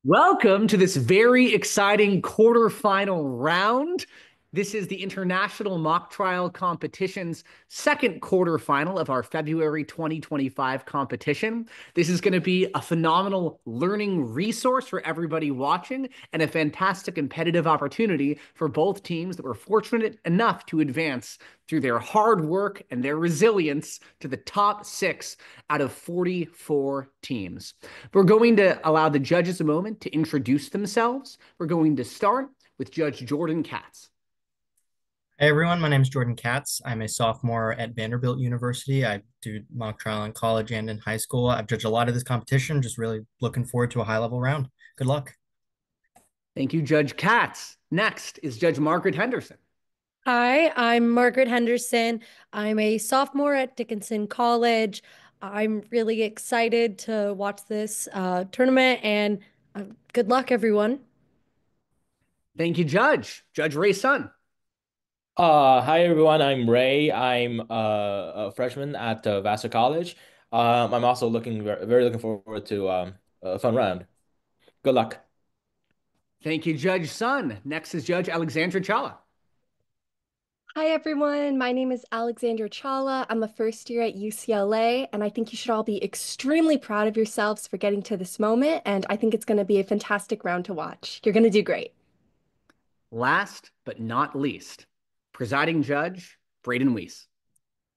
Welcome to this very exciting quarterfinal round. This is the International Mock Trial Competition's second quarterfinal of our February 2025 competition. This is going to be a phenomenal learning resource for everybody watching and a fantastic competitive opportunity for both teams that were fortunate enough to advance through their hard work and their resilience to the top 6 out of 44 teams. We're going to allow the judges a moment to introduce themselves. We're going to start with Judge Jordan Katz. Hey everyone, my name is Jordan Katz. I'm a sophomore at Vanderbilt University. I do mock trial in college and in high school. I've judged a lot of this competition, just really looking forward to a high level round. Good luck. Thank you, Judge Katz. Next is Judge Margaret Henderson. Hi, I'm Margaret Henderson. I'm a sophomore at Dickinson College. I'm really excited to watch this tournament and good luck, everyone. Thank you, Judge. Judge Ray Sun. Hi everyone, I'm Ray. I'm a freshman at Vassar College. I'm also very looking forward to a fun round. Good luck. Thank you, Judge Sun. Next is Judge Alexandra Challa. Hi everyone, my name is Alexandra Challa. I'm a first year at UCLA, and I think you should all be extremely proud of yourselves for getting to this moment, and I think it's going to be a fantastic round to watch. You're going to do great. Last but not least, presiding judge Braden Weiss.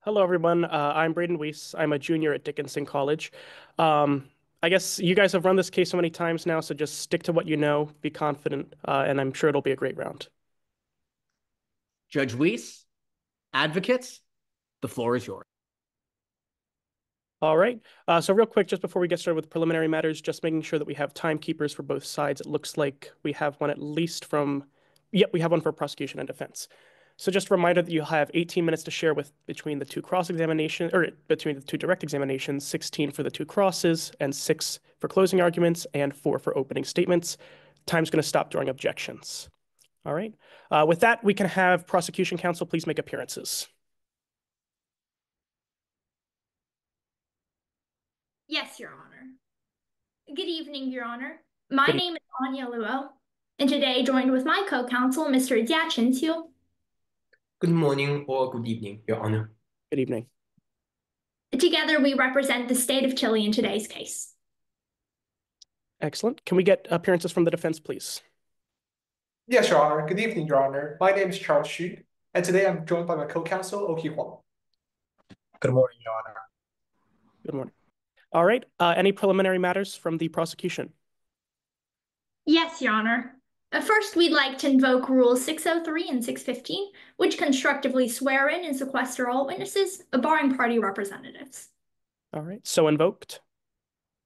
Hello, everyone. I'm Braden Weiss. I'm a junior at Dickinson College. I guess you guys have run this case so many times now, so just stick to what you know, be confident, and I'm sure it'll be a great round. Judge Weiss, advocates, the floor is yours. All right. So real quick, just before we get started with preliminary matters, just making sure that we have timekeepers for both sides. It looks like we have one at least we have one for prosecution and defense. So just a reminder that you have 18 minutes to share between the two cross-examinations, or between the two direct examinations, 16 for the two crosses, and 6 for closing arguments, and 4 for opening statements. Time's going to stop during objections. All right. With that, we can have prosecution counsel please make appearances. Yes, Your Honor. Good evening, Your Honor. My name is Anya, and today joined with my co-counsel, Mr. Jiachen. Good morning or good evening, Your Honor. Good evening. Together, we represent the state of Chile in today's case. Excellent. Can we get appearances from the defense, please? Yes, Your Honor. Good evening, Your Honor. My name is Charles Xu, and today I'm joined by my co-counsel, Oki Huang. Good morning, Your Honor. Good morning. All right. Any preliminary matters from the prosecution? Yes, Your Honor. First, we'd like to invoke Rules 603 and 615, which constructively swear in and sequester all witnesses, barring party representatives. All right. So invoked.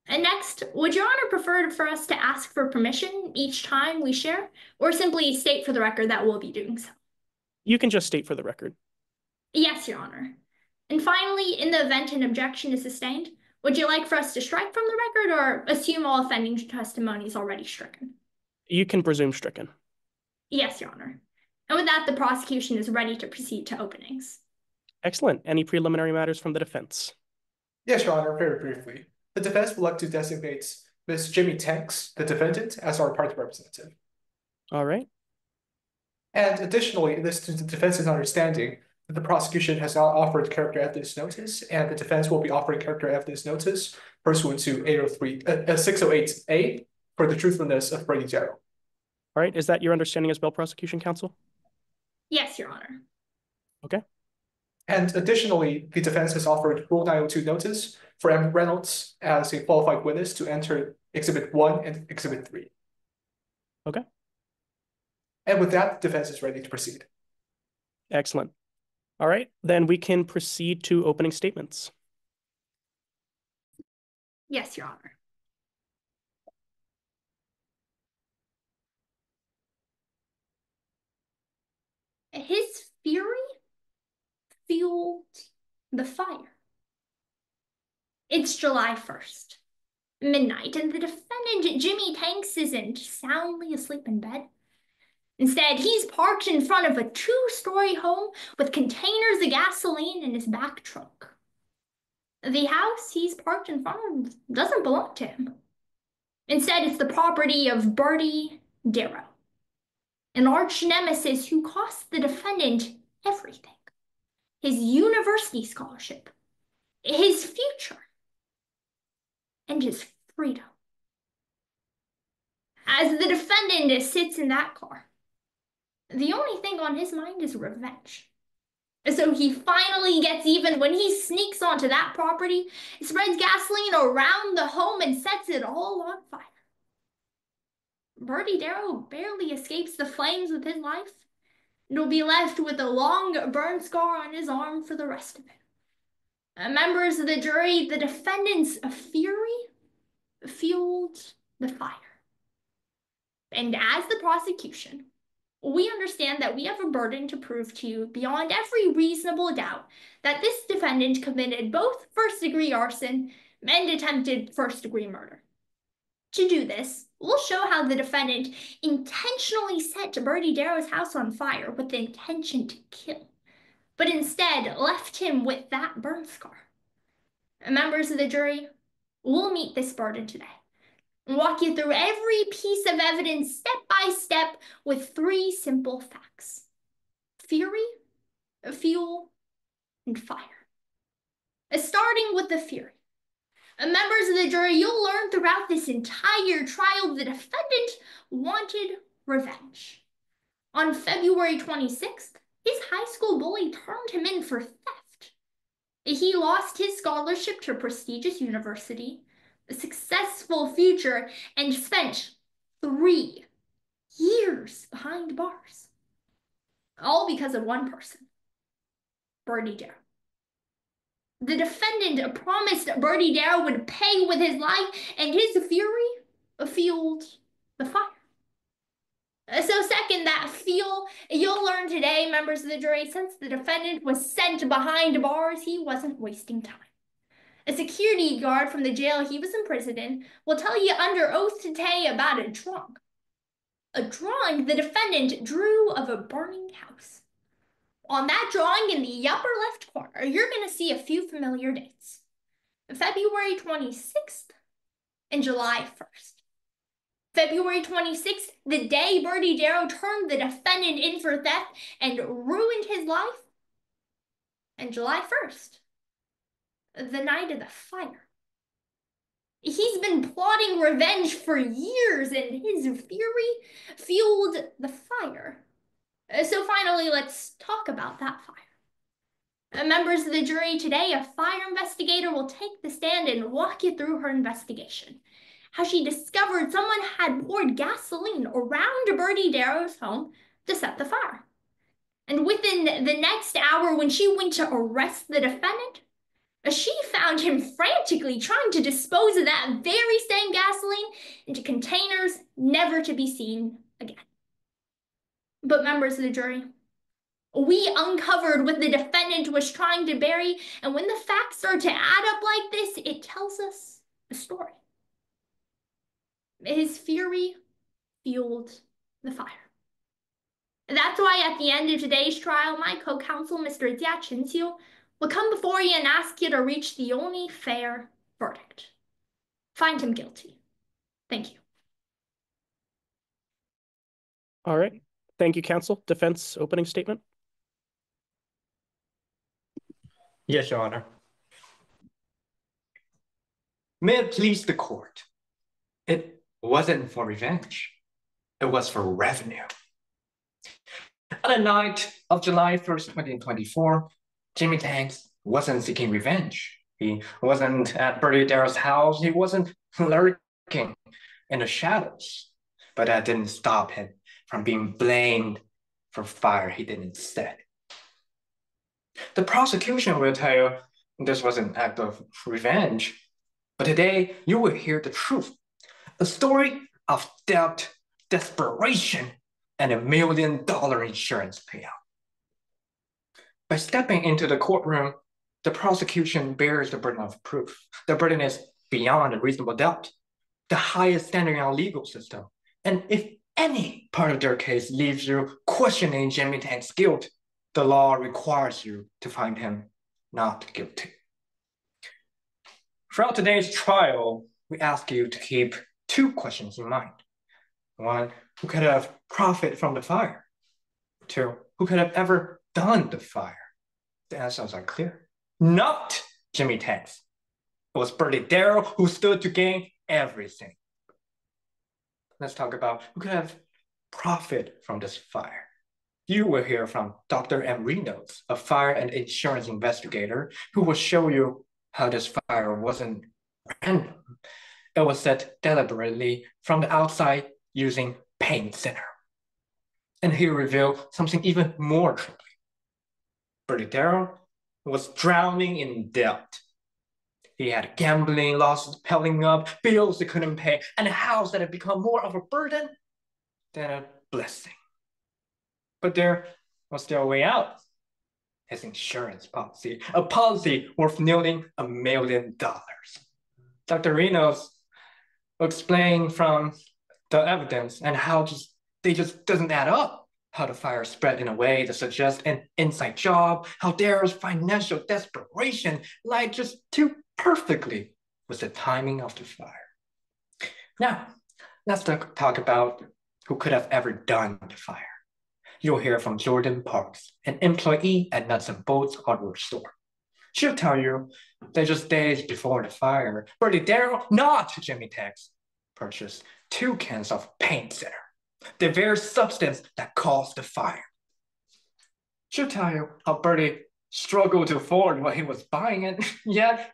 And next, would Your Honor prefer for us to ask for permission each time we share, or simply state for the record that we'll be doing so? You can just state for the record. Yes, Your Honor. And finally, in the event an objection is sustained, would you like for us to strike from the record or assume all offending testimony is already stricken? You can presume stricken. Yes, Your Honor. And with that, the prosecution is ready to proceed to openings. Excellent. Any preliminary matters from the defense? Yes, Your Honor, very briefly. The defense would like to designate Ms. Jimmie Tanks, the defendant, as our party representative. All right. And additionally, this is the defense's understanding that the prosecution has now offered character evidence notice, and the defense will be offering character evidence notice pursuant to 608A for the truthfulness of Bertie Darrow. All right. Is that your understanding as well, prosecution counsel? Yes, Your Honor. Okay. And additionally, the defense has offered Rule 902 notice for M. Reynolds as a qualified witness to enter Exhibit 1 and Exhibit 3. Okay. And with that, the defense is ready to proceed. Excellent. All right. Then we can proceed to opening statements. Yes, Your Honor. His fury fueled the fire. It's July 1st, midnight, and the defendant, Jimmie Tanks, isn't soundly asleep in bed. Instead, he's parked in front of a 2-story home with containers of gasoline in his back trunk. The house he's parked in front of doesn't belong to him. Instead, it's the property of Bertie Darrow, an arch nemesis who cost the defendant everything: his university scholarship, his future, and his freedom. As the defendant sits in that car, the only thing on his mind is revenge. So he finally gets even when he sneaks onto that property, spreads gasoline around the home, and sets it all on fire. Bertie Darrow barely escapes the flames with his life and will be left with a long burn scar on his arm for the rest of it. Members of the jury, the defendant's fury fueled the fire. And as the prosecution, we understand that we have a burden to prove to you beyond every reasonable doubt that this defendant committed both first-degree arson and attempted first-degree murder. To do this, we'll show how the defendant intentionally set Bertie Darrow's house on fire with the intention to kill, but instead left him with that burn scar. Members of the jury, we'll meet this burden today and walk you through every piece of evidence step by step with 3 simple facts: fury, fuel, and fire. Starting with the fury. Members of the jury, you'll learn throughout this entire trial the defendant wanted revenge. On February 26th, his high school bully turned him in for theft. He lost his scholarship to a prestigious university, a successful future, and spent 3 years behind bars. All because of one person: Bertie Darrow. The defendant promised Bertie Darrow would pay with his life, and his fury fueled the fire. So second, that fuel, you'll learn today, members of the jury, since the defendant was sent behind bars, he wasn't wasting time. A security guard from the jail he was imprisoned in will tell you under oath today about a drawing. A drawing the defendant drew of a burning house. On that drawing in the upper left corner, you're going to see a few familiar dates: February 26th and July 1st. February 26th, the day Bertie Darrow turned the defendant in for theft and ruined his life. And July 1st, the night of the fire. He's been plotting revenge for years, and his fury fueled the fire. So finally, let's talk about that fire. Members of the jury, today a fire investigator will take the stand and walk you through her investigation. How she discovered someone had poured gasoline around Bertie Darrow's home to set the fire. And within the next hour, when she went to arrest the defendant, she found him frantically trying to dispose of that very same gasoline into containers never to be seen again. But members of the jury, we uncovered what the defendant was trying to bury, and when the facts start to add up like this, it tells us a story. His fury fueled the fire. That's why at the end of today's trial, my co-counsel, Mr. Jiachen, will come before you and ask you to reach the only fair verdict: find him guilty. Thank you. All right. Thank you, counsel. Defense opening statement. Yes, Your Honor. May it please the court. It wasn't for revenge. It was for revenue. On the night of July 1st, 2024, Jimmie Tanks wasn't seeking revenge. He wasn't at Bertie Darrow's house. He wasn't lurking in the shadows. But that didn't stop him from being blamed for fire he did instead. The prosecution will tell you this was an act of revenge. But today, you will hear the truth. A story of debt, desperation, and $1 million insurance payout. By stepping into the courtroom, the prosecution bears the burden of proof. The burden is beyond a reasonable doubt, the highest standard in our legal system. And if any part of their case leaves you questioning Jimmie Tanks' guilt, the law requires you to find him not guilty. Throughout today's trial, we ask you to keep two questions in mind. One, who could have profited from the fire? Two, who could have ever done the fire? The answers are clear. Not Jimmie Tanks. It was Bertie Darrow who stood to gain everything. Let's talk about who could have profited from this fire. You will hear from Dr. M. Reynolds, a fire and insurance investigator, who will show you how this fire wasn't random. It was set deliberately from the outside using paint thinner. And he revealed something even more troubling. Bertie Darrow was drowning in debt. He had gambling losses piling up, bills he couldn't pay, and a house that had become more of a burden than a blessing. But there was still a way out. His insurance policy, a policy worth nearly $1 million. Dr. Reynolds will explain from the evidence and how they just doesn't add up. How the fire spread in a way that suggests an inside job, how Darrow's financial desperation lied just too perfectly with the timing of the fire. Now, let's talk about who could have ever done the fire. You'll hear from Jordan Parks, an employee at Nuts and Bolts hardware store. She'll tell you that just days before the fire, Bertie Darrow, not Jimmie Tanks, purchased 2 cans of paint thinner, the very substance that caused the fire. She'll tell you how Bertie struggled to afford what he was buying, and yet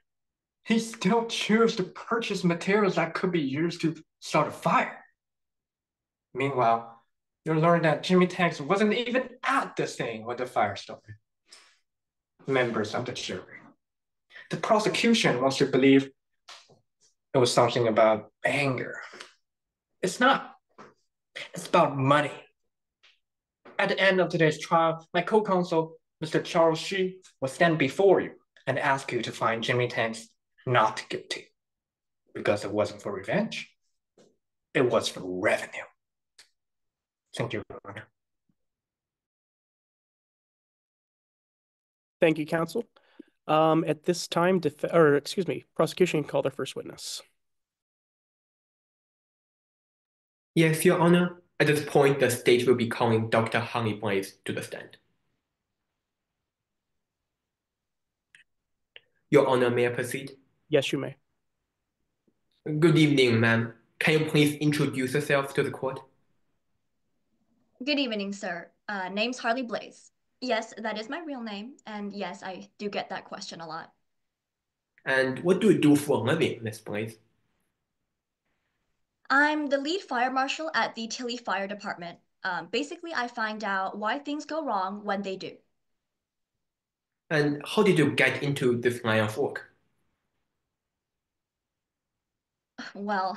he still chose to purchase materials that could be used to start a fire. Meanwhile, you'll learn that Jimmie Tanks wasn't even at the scene when the fire started. Members of the jury. The prosecution wants to believe it was something about anger. It's not. It's about money. At the end of today's trial, my co-counsel, Mr. Charles Shi, will stand before you and ask you to find Jimmie Tanks not guilty. Because it wasn't for revenge. It was for revenue. Thank you, Your Honor. Thank you, counsel. At this time, prosecution called their first witness. Yes, Your Honor. At this point, the state will be calling Dr. Honey Blaze to the stand. Your Honor, may I proceed? Yes, you may. Good evening, ma'am. Can you please introduce yourself to the court? Good evening, sir. Name's Harley Blaze. Yes, that is my real name, and yes, I do get that question a lot. And what do you do for a living, Miss Blaze? I'm the lead fire marshal at the Tilly Fire Department. Basically, I find out why things go wrong when they do. And how did you get into this line of work? Well,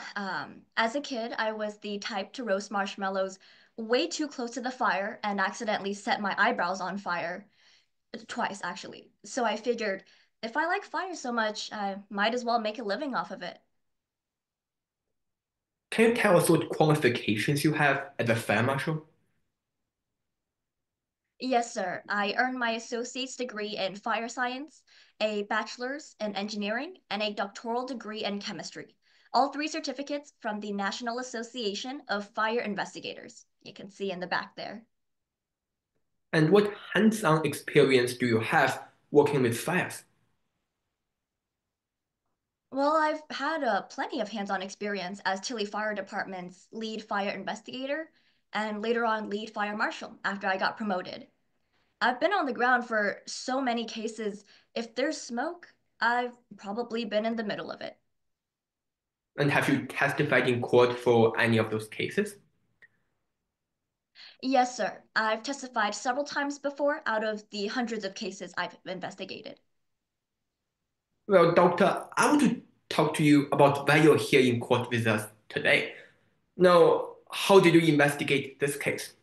as a kid, I was the type to roast marshmallows way too close to the fire and accidentally set my eyebrows on fire. Twice, actually. So I figured, if I like fire so much, I might as well make a living off of it. Can you tell us what qualifications you have as a fire marshal? Yes, sir. I earned my associate's degree in fire science, a bachelor's in engineering, and a doctoral degree in chemistry. All 3 certificates from the National Association of Fire Investigators. You can see in the back there. And what hands-on experience do you have working with fires? Well, I've had plenty of hands-on experience as Tilly Fire Department's lead fire investigator and later on lead fire marshal after I got promoted. I've been on the ground for so many cases. If there's smoke, I've probably been in the middle of it. And have you testified in court for any of those cases? Yes, sir. I've testified several times before out of the hundreds of cases I've investigated. Well, Doctor, I want to talk to you about why you're here in court with us today. Now, how did you investigate this case?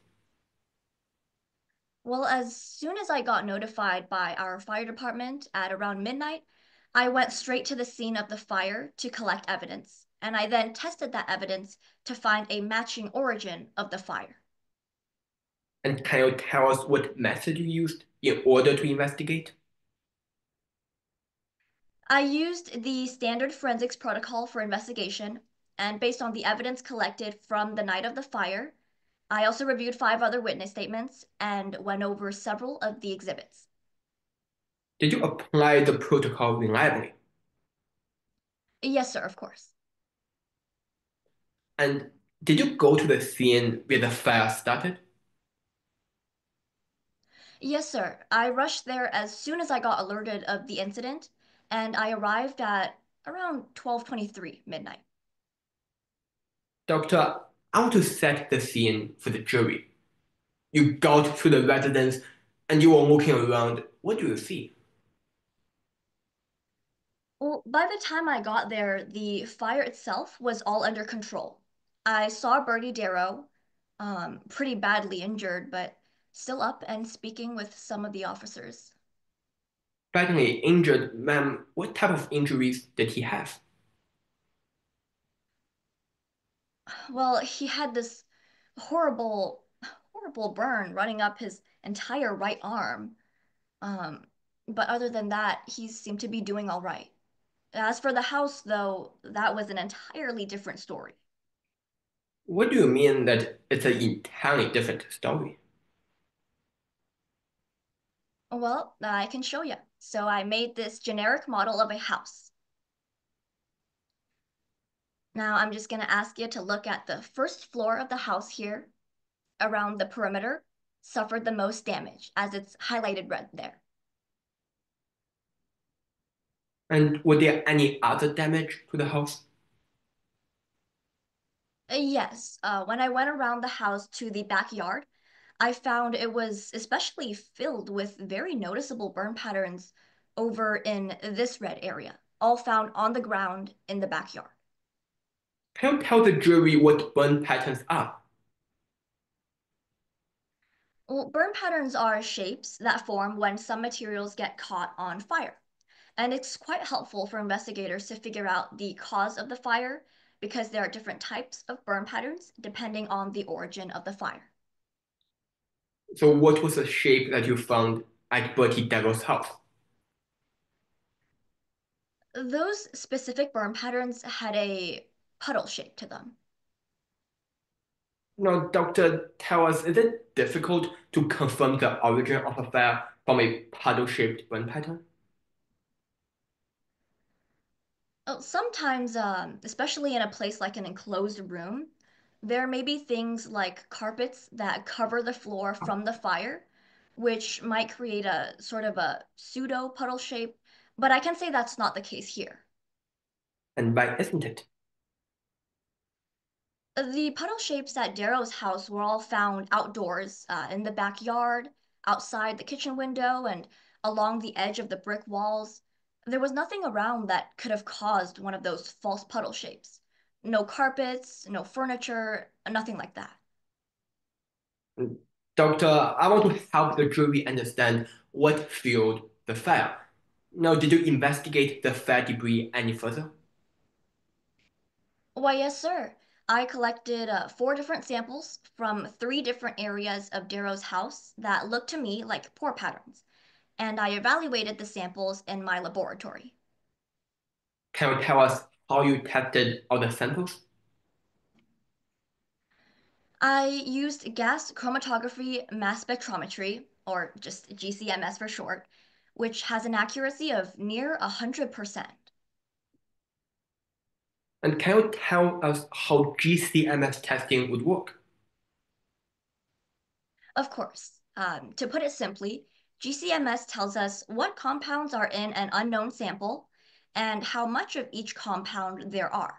Well, as soon as I got notified by our fire department at around midnight, I went straight to the scene of the fire to collect evidence, and I then tested that evidence to find a matching origin of the fire. And can you tell us what method you used in order to investigate? I used the standard forensics protocol for investigation, And based on the evidence collected from the night of the fire, I also reviewed 5 other witness statements and went over several of the exhibits. Did you apply the protocol reliably? Yes, sir, of course. And did you go to the scene where the fire started? Yes, sir. I rushed there as soon as I got alerted of the incident, and I arrived at around 12:23 midnight. Doctor, I want to set the scene for the jury. You got to the residence and you were looking around. What do you see? Well, by the time I got there, the fire itself was all under control. I saw Bertie Darrow, pretty badly injured, but still up and speaking with some of the officers. Badly injured, ma'am. What type of injuries did he have? Well, he had this horrible, horrible burn running up his entire right arm. Um, but other than that, he seemed to be doing all right. As for the house, though, that was an entirely different story. What do you mean that it's an entirely different story? Well, I can show you. So I made this generic model of a house. Now I'm just going to ask you to look at the first floor of the house here, around the perimeter, suffered the most damage, as it's highlighted red there. And was there any other damage to the house? Yes, when I went around the house to the backyard, I found it was especially filled with very noticeable burn patterns over in this red area, all found on the ground in the backyard. Can you tell the jury what burn patterns are? Well, burn patterns are shapes that form when some materials get caught on fire. And it's quite helpful for investigators to figure out the cause of the fire because there are different types of burn patterns depending on the origin of the fire. So what was the shape that you found at Bertie Darrow's house? Those specific burn patterns had a puddle shape to them. Now, doctor, tell us, is it difficult to confirm the origin of a fire from a puddle-shaped burn pattern? Sometimes, especially in a place like an enclosed room, there may be things like carpets that cover the floor from the fire, which might create a sort of a pseudo puddle shape, but I can say that's not the case here. And why isn't it? The puddle shapes at Darrow's house were all found outdoors, in the backyard, outside the kitchen window, and along the edge of the brick walls. There was nothing around that could have caused one of those false puddle shapes. No carpets, no furniture, nothing like that. Doctor, I want to help the jury understand what fueled the fire. Now, did you investigate the fire debris any further? Why, yes, sir. I collected 4 different samples from 3 different areas of Darrow's house that looked to me like pore patterns, and I evaluated the samples in my laboratory. Can you tell us how you tested all the samples? I used gas chromatography mass spectrometry, or just GCMS for short, which has an accuracy of near 100%. And can you tell us how GCMS testing would work? Of course, to put it simply, GCMS tells us what compounds are in an unknown sample and how much of each compound there are.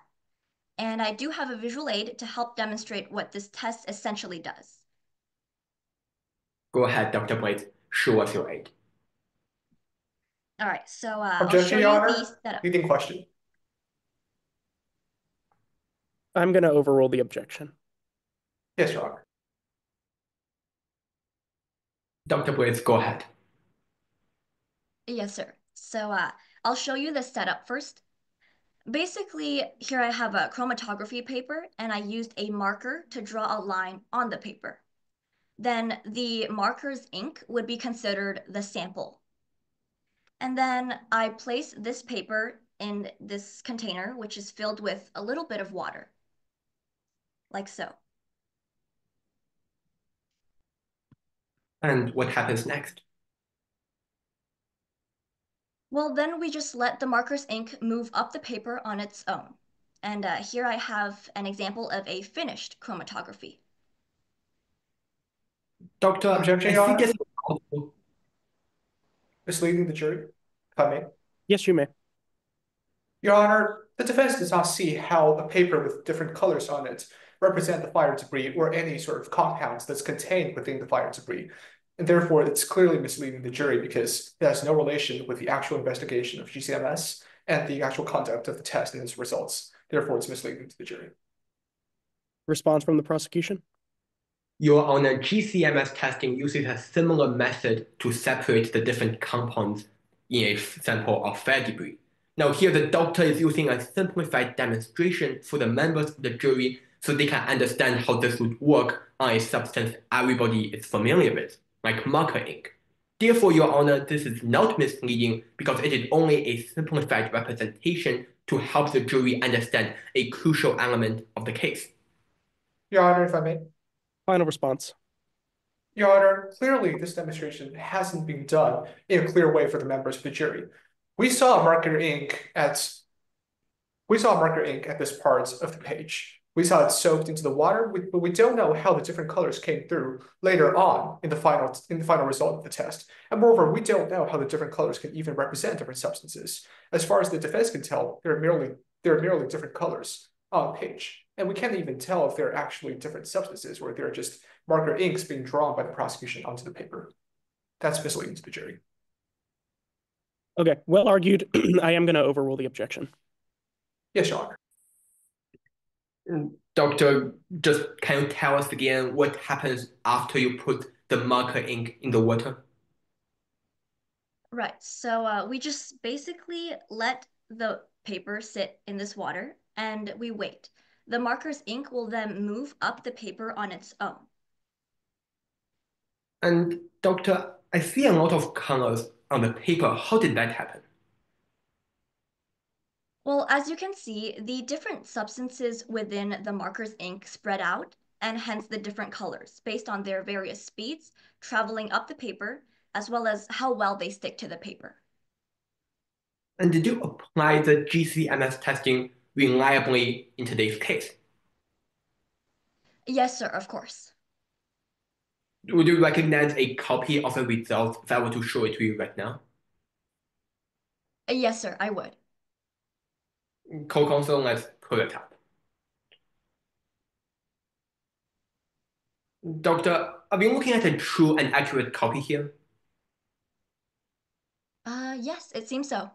And I do have a visual aid to help demonstrate what this test essentially does. Go ahead, Dr. Blades. Show us your aid. All right, so I'll Objection, show Your you Honor. the setup. Leading question. I'm going to overrule the objection. Yes, Your Honor. Dr. Blades, go ahead. Yes, sir. So I'll show you the setup first. Basically, here I have a chromatography paper, and I used a marker to draw a line on the paper. Then the marker's ink would be considered the sample. And then I place this paper in this container, which is filled with a little bit of water, like so. And what happens next? Well, then we just let the marker's ink move up the paper on its own. And here I have an example of a finished chromatography. Doctor, Objection, I Your see Honor. this. Misleading the jury, if I may. Yes, you may. Your Honor, the defense does not see how a paper with different colors on it represent the fire debris or any sort of compounds that's contained within the fire debris. And therefore, it's clearly misleading the jury because it has no relation with the actual investigation of GCMS and the actual conduct of the test and its results. Therefore, it's misleading to the jury. Response from the prosecution? Your Honor, GCMS testing uses a similar method to separate the different compounds in a sample of fire debris. Now here the doctor is using a simplified demonstration for the members of the jury so they can understand how this would work on a substance everybody is familiar with, like marker ink. Therefore, Your Honor, this is not misleading because it is only a simplified representation to help the jury understand a crucial element of the case. Your Honor, if I may. Final response. Your Honor, clearly this demonstration hasn't been done in a clear way for the members of the jury. We saw marker ink at this part of the page. We saw it soaked into the water, but we don't know how the different colors came through later on in the final result of the test. And moreover, we don't know how the different colors can even represent different substances. As far as the defense can tell, they're merely different colors on the page. And we can't even tell if they're actually different substances or they're just marker inks being drawn by the prosecution onto the paper. That's misleading to the jury. Okay, well argued. I am going to overrule the objection. Yes, Your Honor. Doctor, just can you tell us again what happens after you put the marker ink in the water? Right, so we just basically let the paper sit in this water and we wait. The marker's ink will then move up the paper on its own. And doctor, I see a lot of colors on the paper. How did that happen? Well, as you can see, the different substances within the marker's ink spread out, and hence the different colors based on their various speeds traveling up the paper, as well as how well they stick to the paper. And did you apply the GCMS testing reliably in today's case? Yes, sir, of course. Would you recognize a copy of the result if I were to show it to you right now? Yes, sir, I would. Co-counsel, let's pull it up. Doctor, are we looking at a true and accurate copy here? Yes, it seems so.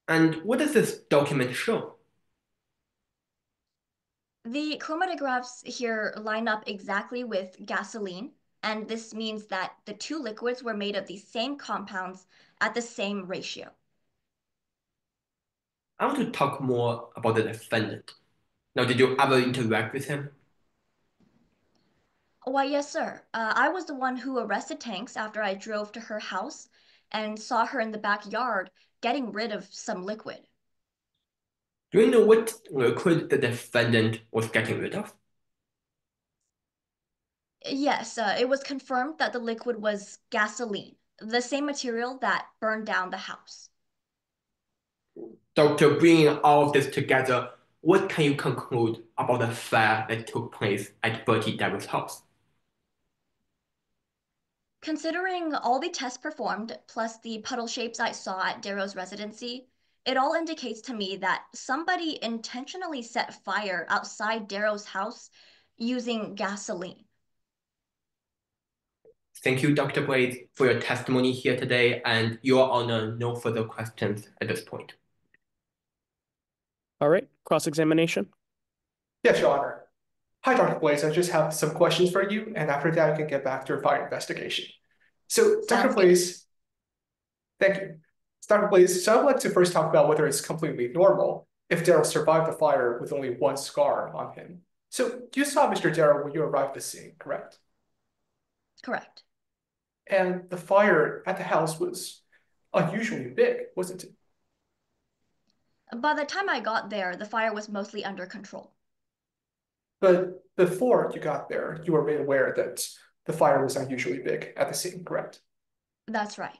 And what does this document show? The chromatographs here line up exactly with gasoline, and this means that the two liquids were made of the same compounds at the same ratio. I want to talk more about the defendant. Now, did you ever interact with him? Why, yes, sir. I was the one who arrested Tanks after I drove to her house and saw her in the backyard getting rid of some liquid. Do you know what liquid the defendant was getting rid of? Yes, it was confirmed that the liquid was gasoline, the same material that burned down the house. Doctor, bringing all of this together, what can you conclude about the fire that took place at Bertie Darrow's house? Considering all the tests performed, plus the puddle shapes I saw at Darrow's residency, it all indicates to me that somebody intentionally set fire outside Darrow's house using gasoline. Thank you, Dr. Blades, for your testimony here today, and Your Honor, no further questions at this point. All right, cross-examination. Yes, Your Honor. Hi, Dr. Blaze. I just have some questions for you, and after that, I can get back to your fire investigation. So, Dr. Blaze, thank you. Dr. Blaze, so I'd like to first talk about whether it's completely normal if Darrow survived the fire with only one scar on him. So, you saw Mr. Darrow when you arrived at the scene, correct? Correct. And the fire at the house was unusually big, wasn't it? By the time I got there, the fire was mostly under control. But before you got there, you were made aware that the fire was unusually big at the scene, correct? That's right.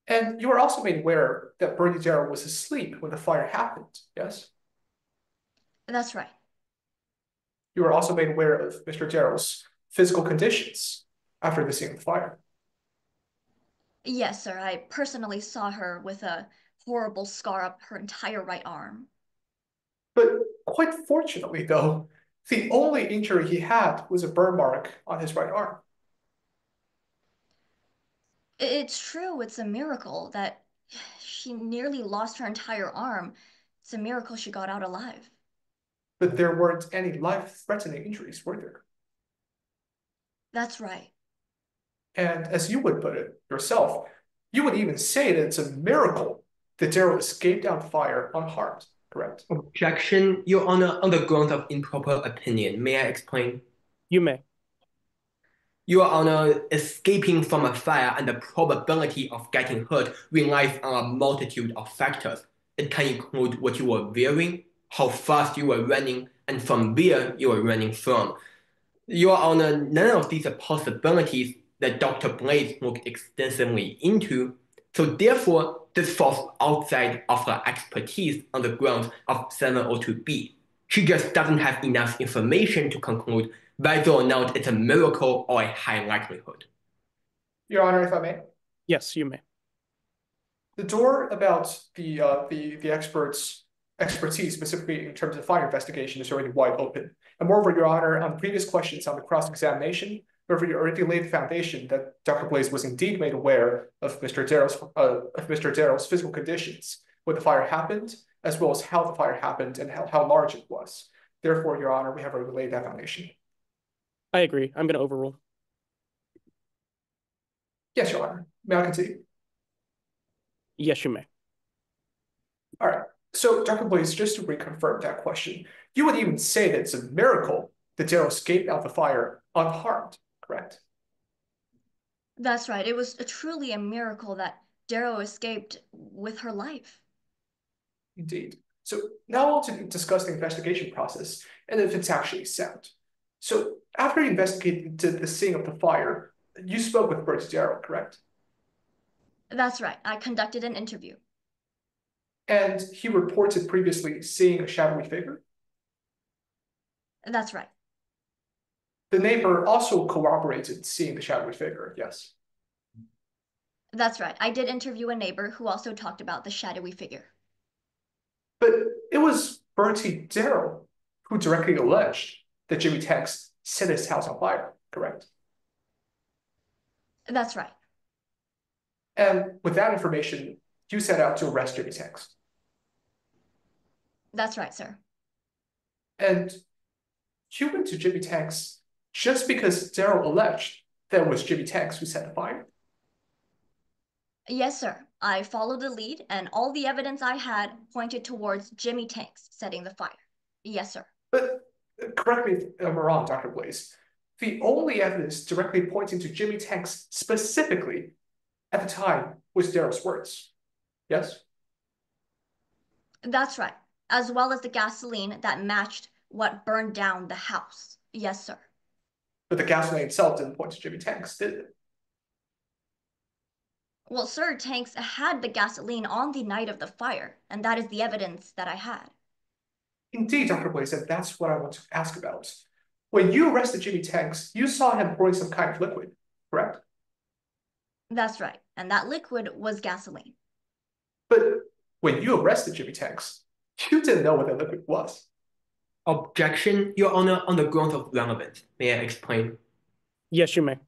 And you were also made aware that Bertie Darrow was asleep when the fire happened, yes? That's right. You were also made aware of Mr. Darrow's physical conditions after the scene of the fire. Yes, sir. I personally saw her with a horrible scar up her entire right arm. But quite fortunately, though, the only injury he had was a burn mark on his right arm. It's true, it's a miracle that she nearly lost her entire arm. It's a miracle she got out alive. But there weren't any life-threatening injuries, were there? That's right. And as you would put it yourself, you would even say that it's a miracle that Darrow escaped out of fire unharmed, correct? Objection, Your Honor, on the grounds of improper opinion. May I explain? You may. Your Honor, escaping from a fire and the probability of getting hurt relies on a multitude of factors. It can include what you were wearing, how fast you were running, and from where you were running from. Your Honor, none of these are possibilities that Dr. Blaze looked extensively into, so therefore this falls outside of her expertise on the grounds of 702B. She just doesn't have enough information to conclude whether or not it's a miracle or a high likelihood. Your Honor, if I may. Yes, you may. The door about the expert's expertise, specifically in terms of fire investigation, is already wide open. And moreover, Your Honor, on previous questions on the cross-examination, you already laid the foundation that Dr. Blaze was indeed made aware of Mr. Darrow's physical conditions when the fire happened, as well as how the fire happened and how large it was. Therefore, Your Honor, we have already laid that foundation. I agree. I'm going to overrule. Yes, Your Honor. May I continue? Yes, you may. All right. So, Dr. Blaze, just to reconfirm that question, you would even say that it's a miracle that Darrow escaped out the fire unharmed, correct? That's right. It was truly a miracle that Darrow escaped with her life. Indeed. So now I want to discuss the investigation process and if it's actually sound. So after you investigated the scene of the fire, you spoke with Bertie Darrow, correct? That's right. I conducted an interview. And he reported previously seeing a shadowy figure? That's right. The neighbor also corroborated seeing the shadowy figure, yes? That's right. I did interview a neighbor who also talked about the shadowy figure. But it was Bertie Darrow who directly alleged that Jimmie Tanks set his house on fire, correct? That's right. And with that information, you set out to arrest Jimmie Tanks. That's right, sir. And you went to Jimmie Tanks just because Darrow alleged that it was Jimmie Tanks who set the fire? Yes, sir. I followed the lead, and all the evidence I had pointed towards Jimmie Tanks setting the fire. Yes, sir. But correct me if I'm wrong, Dr. Blaze. The only evidence directly pointing to Jimmie Tanks specifically at the time was Darrow's words. Yes? That's right. As well as the gasoline that matched what burned down the house. Yes, sir. But the gasoline itself didn't point to Jimmie Tanks, did it? Well, sir, Tanks had the gasoline on the night of the fire, and that is the evidence that I had. Indeed, Dr. Blaze, and that's what I want to ask about. When you arrested Jimmie Tanks, you saw him pouring some kind of liquid, correct? That's right, and that liquid was gasoline. But when you arrested Jimmie Tanks, you didn't know what that liquid was. Objection, Your Honor, on the grounds of relevance. May I explain? Yes, you may.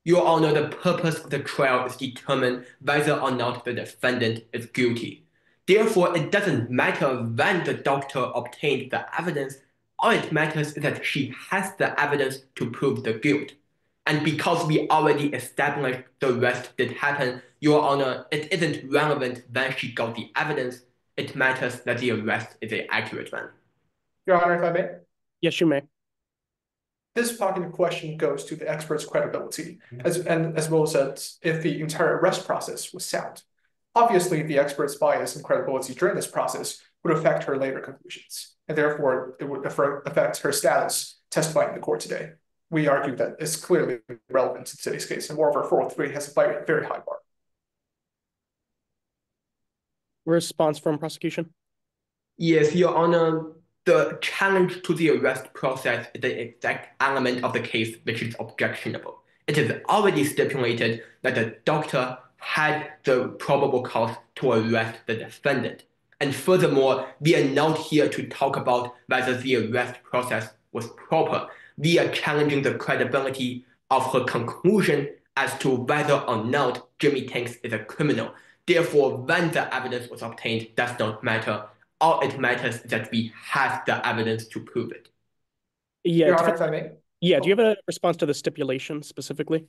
Your Honor, the purpose of the trial is to determine whether or not the defendant is guilty. Therefore, it doesn't matter when the doctor obtained the evidence. All it matters is that she has the evidence to prove the guilt. And because we already established the arrest did happen, Your Honor, it isn't relevant when she got the evidence. It matters that the arrest is an accurate one. Your Honor, if I may? Yes, you may. This particular question goes to the expert's credibility, as well as if the entire arrest process was sound. Obviously, the expert's bias and credibility during this process would affect her later conclusions, and therefore it would affect her status testifying in the court today. We argue that it's clearly relevant to today's case, and moreover, 403 has a very high bar. Response from prosecution? Yes, Your Honor, the challenge to the arrest process is the exact element of the case which is objectionable. It is already stipulated that the doctor had the probable cause to arrest the defendant. And furthermore, we are not here to talk about whether the arrest process was proper. We are challenging the credibility of her conclusion as to whether or not Jimmie Tanks is a criminal. Therefore, when the evidence was obtained does not matter. All it matters is that we have the evidence to prove it. Yeah, Your Honor, if I may? Yeah, do you have a response to the stipulation specifically?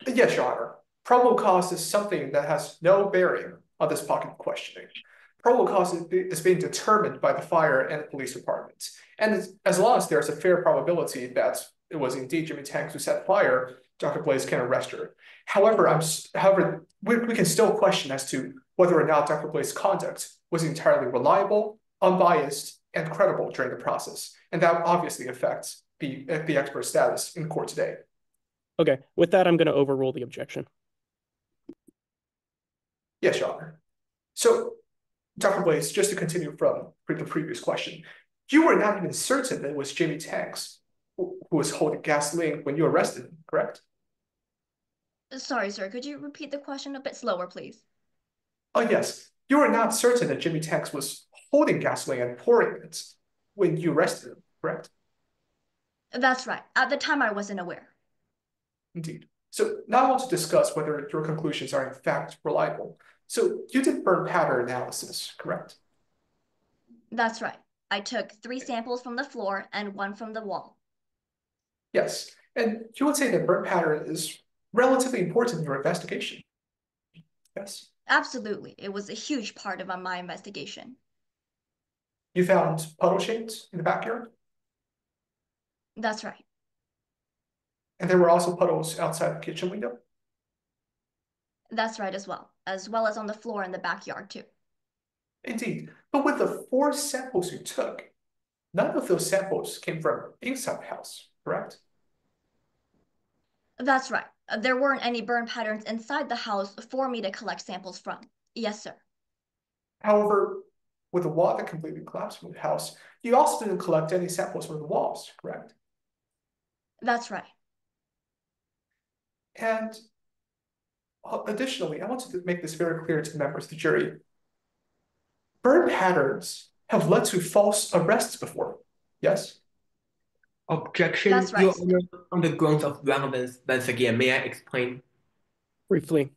Yes, Your Honor. Probable cause is something that has no bearing on this pocket of questioning. Probable cause is being determined by the fire and the police department. And as long as there's a fair probability that it was indeed Jimmie Tanks who set fire, Dr. Blaze can arrest her. However, we can still question as to whether or not Dr. Blaze's conduct was entirely reliable, unbiased, and credible during the process. And that obviously affects the expert status in court today. Okay, with that, I'm going to overrule the objection. Yes, Your Honor. So, Dr. Blaze, just to continue from the previous question, you were not even certain that it was Jimmie Tanks who was holding gasoline when you arrested him, correct? Sorry, sir. Could you repeat the question a bit slower, please? Oh, yes. You were not certain that Jimmie Tanks was holding gasoline and pouring it when you arrested him, correct? That's right. At the time, I wasn't aware. Indeed. So now I want to discuss whether your conclusions are in fact reliable. So you did burn pattern analysis, correct? That's right. I took 3 samples from the floor and 1 from the wall. Yes. And you would say that burn pattern is relatively important in your investigation. Yes. Absolutely. It was a huge part of my investigation. You found puddle shapes in the backyard? That's right. And there were also puddles outside the kitchen window? That's right as well as on the floor in the backyard too. Indeed. But with the 4 samples you took, none of those samples came from inside the house, correct? That's right. There weren't any burn patterns inside the house for me to collect samples from. Yes, sir. However, with the wall that completely collapsed from the house, you also didn't collect any samples from the walls, correct? That's right. And additionally, I want to make this very clear to the members of the jury. Burn patterns have led to false arrests before, yes? Objection, That's right. Your Honor, on the grounds of relevance. Once again, may I explain? Briefly.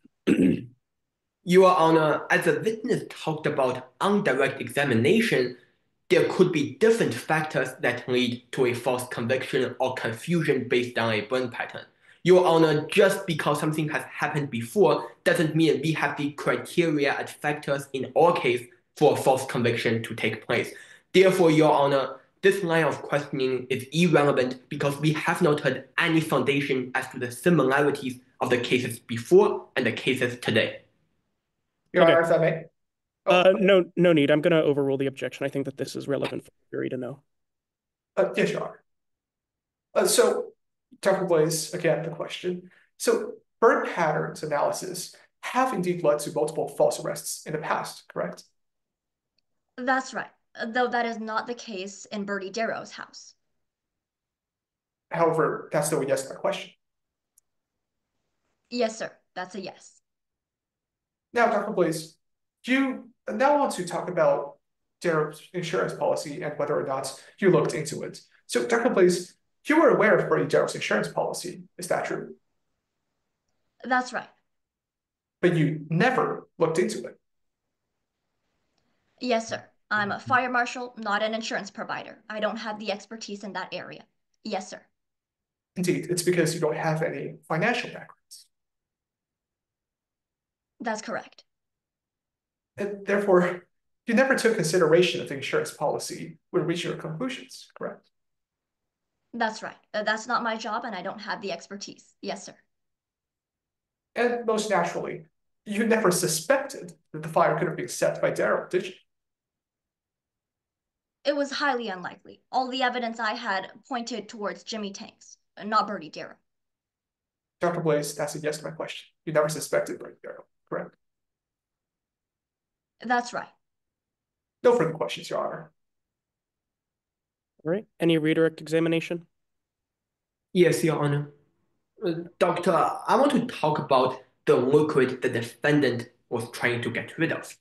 Your Honor, as the witness talked about on direct examination, there could be different factors that lead to a false conviction or confusion based on a burn pattern. Your Honor, just because something has happened before doesn't mean we have the criteria and factors in our case for a false conviction to take place. Therefore, Your Honor, this line of questioning is irrelevant because we have not heard any foundation as to the similarities of the cases before and the cases today. Your Okay. Honor, if I may? No need. I'm going to overrule the objection. I think that this is relevant for the jury to know. Yes, Your Honor. So, Dr. Blaze, again, the question. So, burn patterns analysis have indeed led to multiple false arrests in the past, correct? That's right. Though that is not the case in Bertie Darrow's house. However, that's still a yes to my question. Yes, sir. That's a yes. Now, Dr. Blaze, you now want to talk about Darrow's insurance policy and whether or not you looked into it. So, Dr. Blaze, you were aware of Bertie Darrow's insurance policy. Is that true? That's right. But you never looked into it. Yes, sir. I'm a fire marshal, not an insurance provider. I don't have the expertise in that area. Yes, sir. Indeed, it's because you don't have any financial backgrounds. That's correct. And therefore, you never took consideration of the insurance policy when reaching your conclusions, correct? That's right. That's not my job and I don't have the expertise. Yes, sir. And most naturally, You never suspected that the fire could have been set by Darrow, did you? It was highly unlikely. All the evidence I had pointed towards Jimmie Tanks, not Bertie Darrow. Dr. Blaze, that's a yes to my question. You never suspected Bertie Darrow, correct? That's right. No further questions, Your Honor. All right. Any redirect examination? Yes, Your Honor. Doctor, I want to talk about the liquid the defendant was trying to get rid of.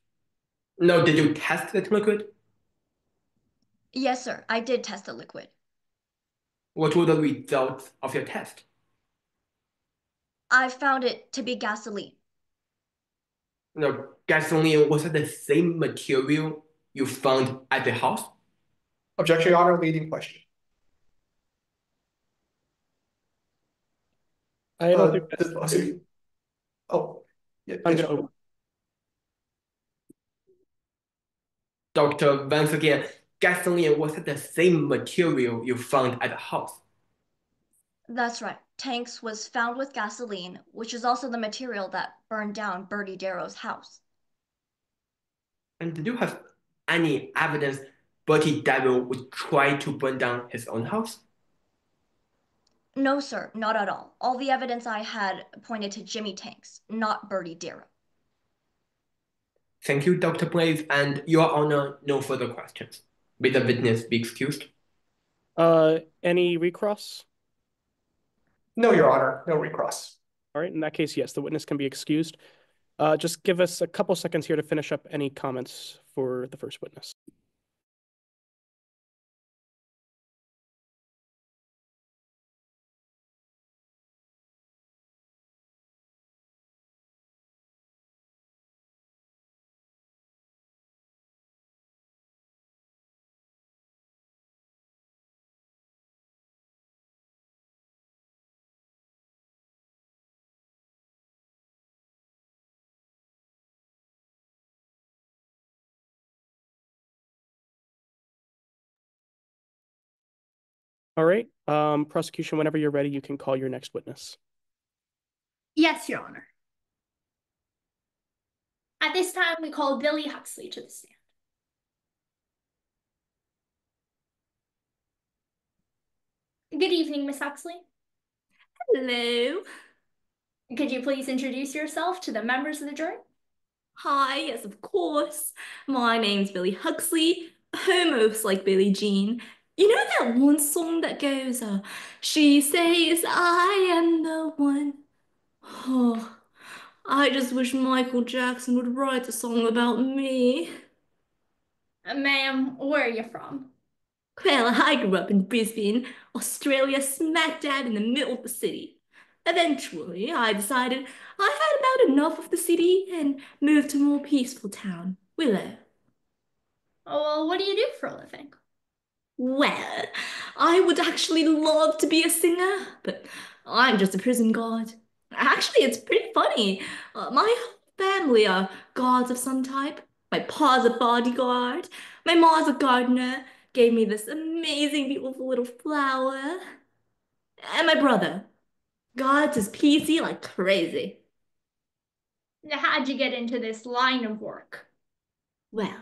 Now, did you test that liquid? Yes, sir. I did test the liquid. What were the results of your test? I found it to be gasoline. Now, gasoline was the same material you found at the house? Objection, Your Honor. Leading question. I don't think that's Oh, yeah. I'm going to over. Doctor, once again, gasoline was the same material you found at the house? That's right. Tanks was found with gasoline, which is also the material that burned down Bertie Darrow's house. And did you have any evidence Bertie Darrow would try to burn down his own house? No, sir, not at all. All the evidence I had pointed to Jimmie Tanks, not Bertie Darrow. Thank you, Dr. Blaze, and Your Honor, no further questions. May the witness be excused? Any recross? No, Your Honor, no recross. All right, in that case, yes, the witness can be excused. Just give us a couple seconds here to finish up any comments for the first witness. All right, prosecution, whenever you're ready, you can call your next witness. Yes, Your Honor. At this time, we call Billy Huxley to the stand. Good evening, Miss Huxley. Hello. Could you please introduce yourself to the members of the jury? Hi, yes, of course. My name's Billy Huxley, almost like Billie Jean. You know that one song that goes, she says I am the one. Oh, I just wish Michael Jackson would write a song about me. Ma'am, where are you from? Well, I grew up in Brisbane, Australia, smack dab in the middle of the city. Eventually, I decided I had about enough of the city and moved to a more peaceful town, Willow. Oh, well, what do you do for a living? Well, I would actually love to be a singer, but I'm just a prison guard. Actually, it's pretty funny. My whole family are guards of some type. My pa's a bodyguard. My ma's a gardener. Gave me this amazing, beautiful little flower. And my brother guards his PC like crazy. How'd you get into this line of work? Well,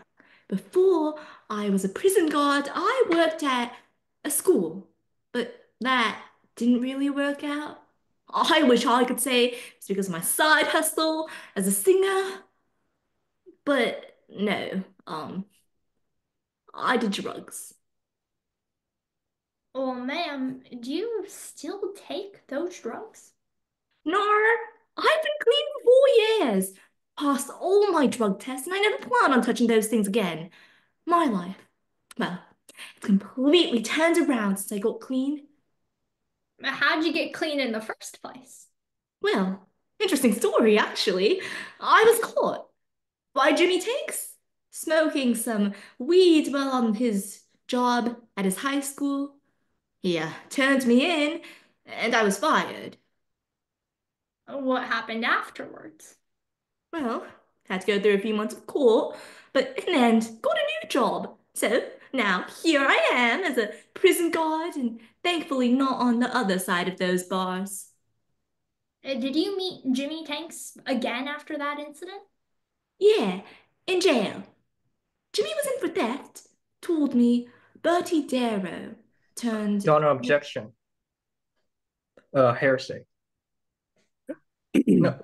before I was a prison guard, I worked at a school, but that didn't really work out. I wish I could say it's because of my side hustle as a singer, but no, I did drugs. Well, ma'am, do you still take those drugs? No, I've been clean for 4 years, passed all my drug tests, and I never plan on touching those things again. My life, well, it's completely turned around since I got clean. How'd you get clean in the first place? Well, interesting story, actually. I was caught by Jimmie Tanks smoking some weed while on his job at his high school. He turned me in, and I was fired. What happened afterwards? Well, had to go through a few months of court, but in the end, got a new job. So now here I am as a prison guard, and thankfully not on the other side of those bars. Did you meet Jimmie Tanks again after that incident? Yeah, in jail. Jimmy was in for theft. Told me Bertie Darrow turned. Your Honor, objection. Hearsay. No.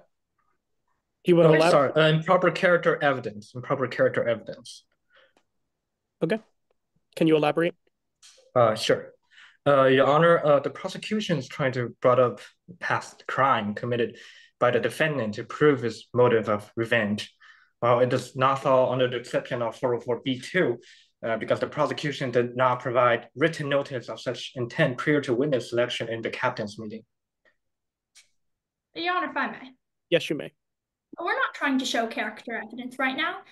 You would Oh, allow. sorry. Improper character evidence. Improper character evidence. Okay. Can you elaborate? Sure. Your Honor, the prosecution is trying to brought up past crime committed by the defendant to prove his motive of revenge. While it does not fall under the exception of 404(b)(2, because the prosecution did not provide written notice of such intent prior to witness selection in the captain's meeting. Your Honor, if I may. Yes, you may. We're not trying to show character evidence right now.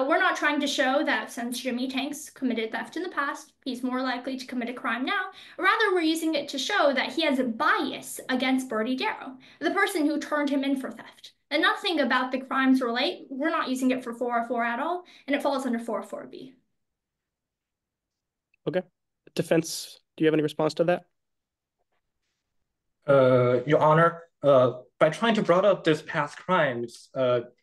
We're not trying to show that since Jimmie Tanks committed theft in the past, he's more likely to commit a crime now. Rather, we're using it to show that he has a bias against Bertie Darrow, the person who turned him in for theft. And nothing about the crimes relate. We're not using it for 404 at all, and it falls under 404(b). Okay. Defense, do you have any response to that? Your Honor, by trying to brought up this past crimes,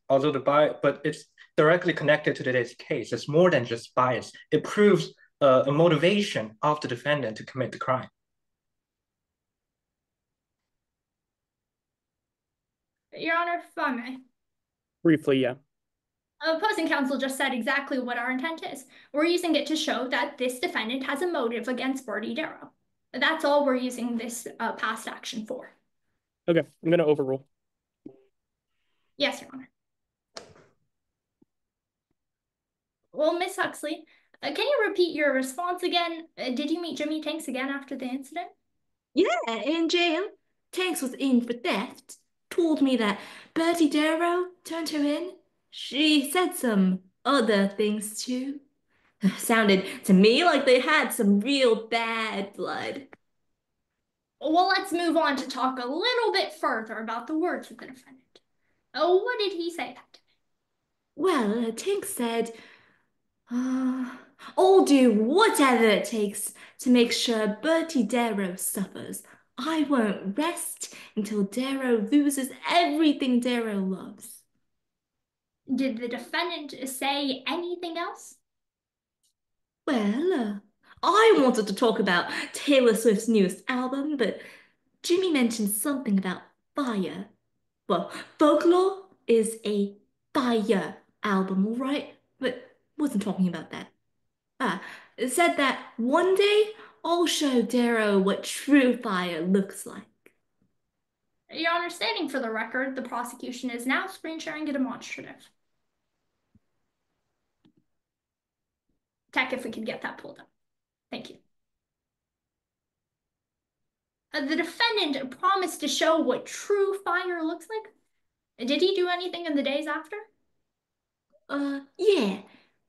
although but it's directly connected to today's case. It's more than just bias. It proves a motivation of the defendant to commit the crime. Your Honor, if I may. Briefly, yeah. Opposing counsel just said exactly what our intent is. We're using it to show that this defendant has a motive against Bertie Darrow. That's all we're using this past action for. Okay, I'm going to overrule. Yes, Your Honor. Well, Miss Huxley, can you repeat your response again? Did you meet Jimmie Tanks again after the incident? Yeah, in jail. Tanks was in for theft. Told me that Bertie Darrow turned her in. She said some other things too. Sounded to me like they had some real bad blood. Well, let's move on to talk a little bit further about the words of the defendant. What did he say that? Well, Tank said, I'll do whatever it takes to make sure Bertie Darrow suffers. I won't rest until Darrow loses everything Darrow loves. Did the defendant say anything else? Well, I wanted to talk about Taylor Swift's newest album, but Jimmy mentioned something about fire. Well, Folklore is a fire album, all right? But wasn't talking about that. It said that one day I'll show Darrow what true fire looks like. Your Honor, stating for the record, the prosecution is now screen sharing a demonstrative. Tech, if we could get that pulled up. Thank you. The defendant promised to show what true fire looks like. Did he do anything in the days after? Yeah.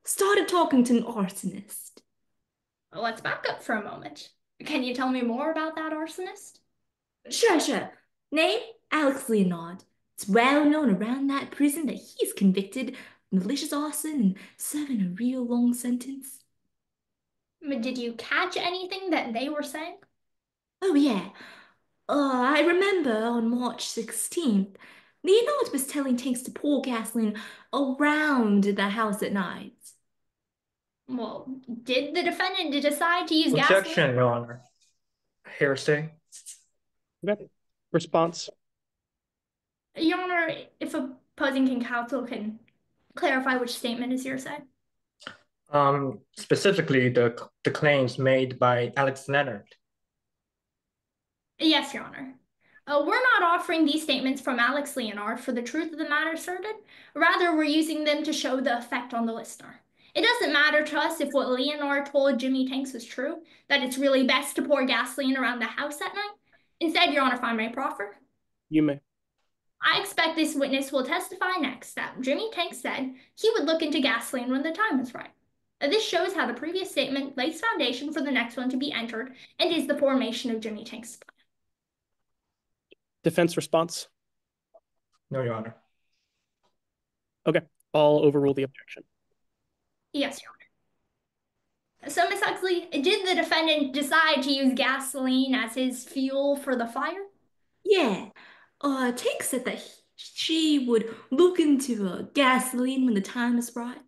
Started talking to an arsonist. Let's back up for a moment. Can you tell me more about that arsonist? Sure. Name, Alex Leonard. It's well known around that prison that he's convicted of malicious arson and serving a real long sentence. Did you catch anything that they were saying? Oh, yeah. I remember on March 16th, Leonard was telling Tanks to pour gasoline around the house at night. Well, did the defendant decide to use Objection, gasoline? Your Honor. Hearsay. Okay. Response. Your Honor, if opposing counsel can clarify which statement is hearsay. Specifically the claims made by Alex Leonard. Yes, Your Honor. We're not offering these statements from Alex Leonard for the truth of the matter asserted. Rather, we're using them to show the effect on the listener. It doesn't matter to us if what Leonard told Jimmie Tanks was true, that it's really best to pour gasoline around the house at night. Instead, Your Honor, if I may proffer. You may. I expect this witness will testify next that Jimmie Tanks said he would look into gasoline when the time was right. This shows how the previous statement lays foundation for the next one to be entered and is the formation of Jimmie Tanks' plan. Defense response. No, Your Honor. Okay, I'll overrule the objection. Yes, Your Honor. So, Ms. Huxley, did the defendant decide to use gasoline as his fuel for the fire? Yeah, Tanks said that she would look into gasoline when the time is right.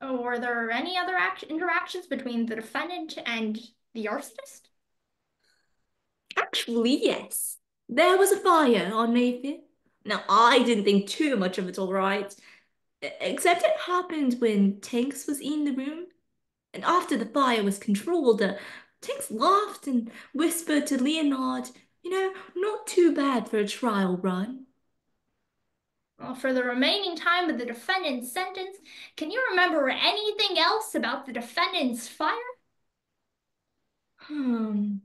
Oh, were there any other interactions between the defendant and the arsonist? Actually, yes. There was a fire on May 5th. Now, I didn't think too much of it, all right. Except it happened when Tanks was in the room. And after the fire was controlled, Tanks laughed and whispered to Leonard, not too bad for a trial run. Well, for the remaining time of the defendant's sentence, can you remember anything else about the defendant's fire? The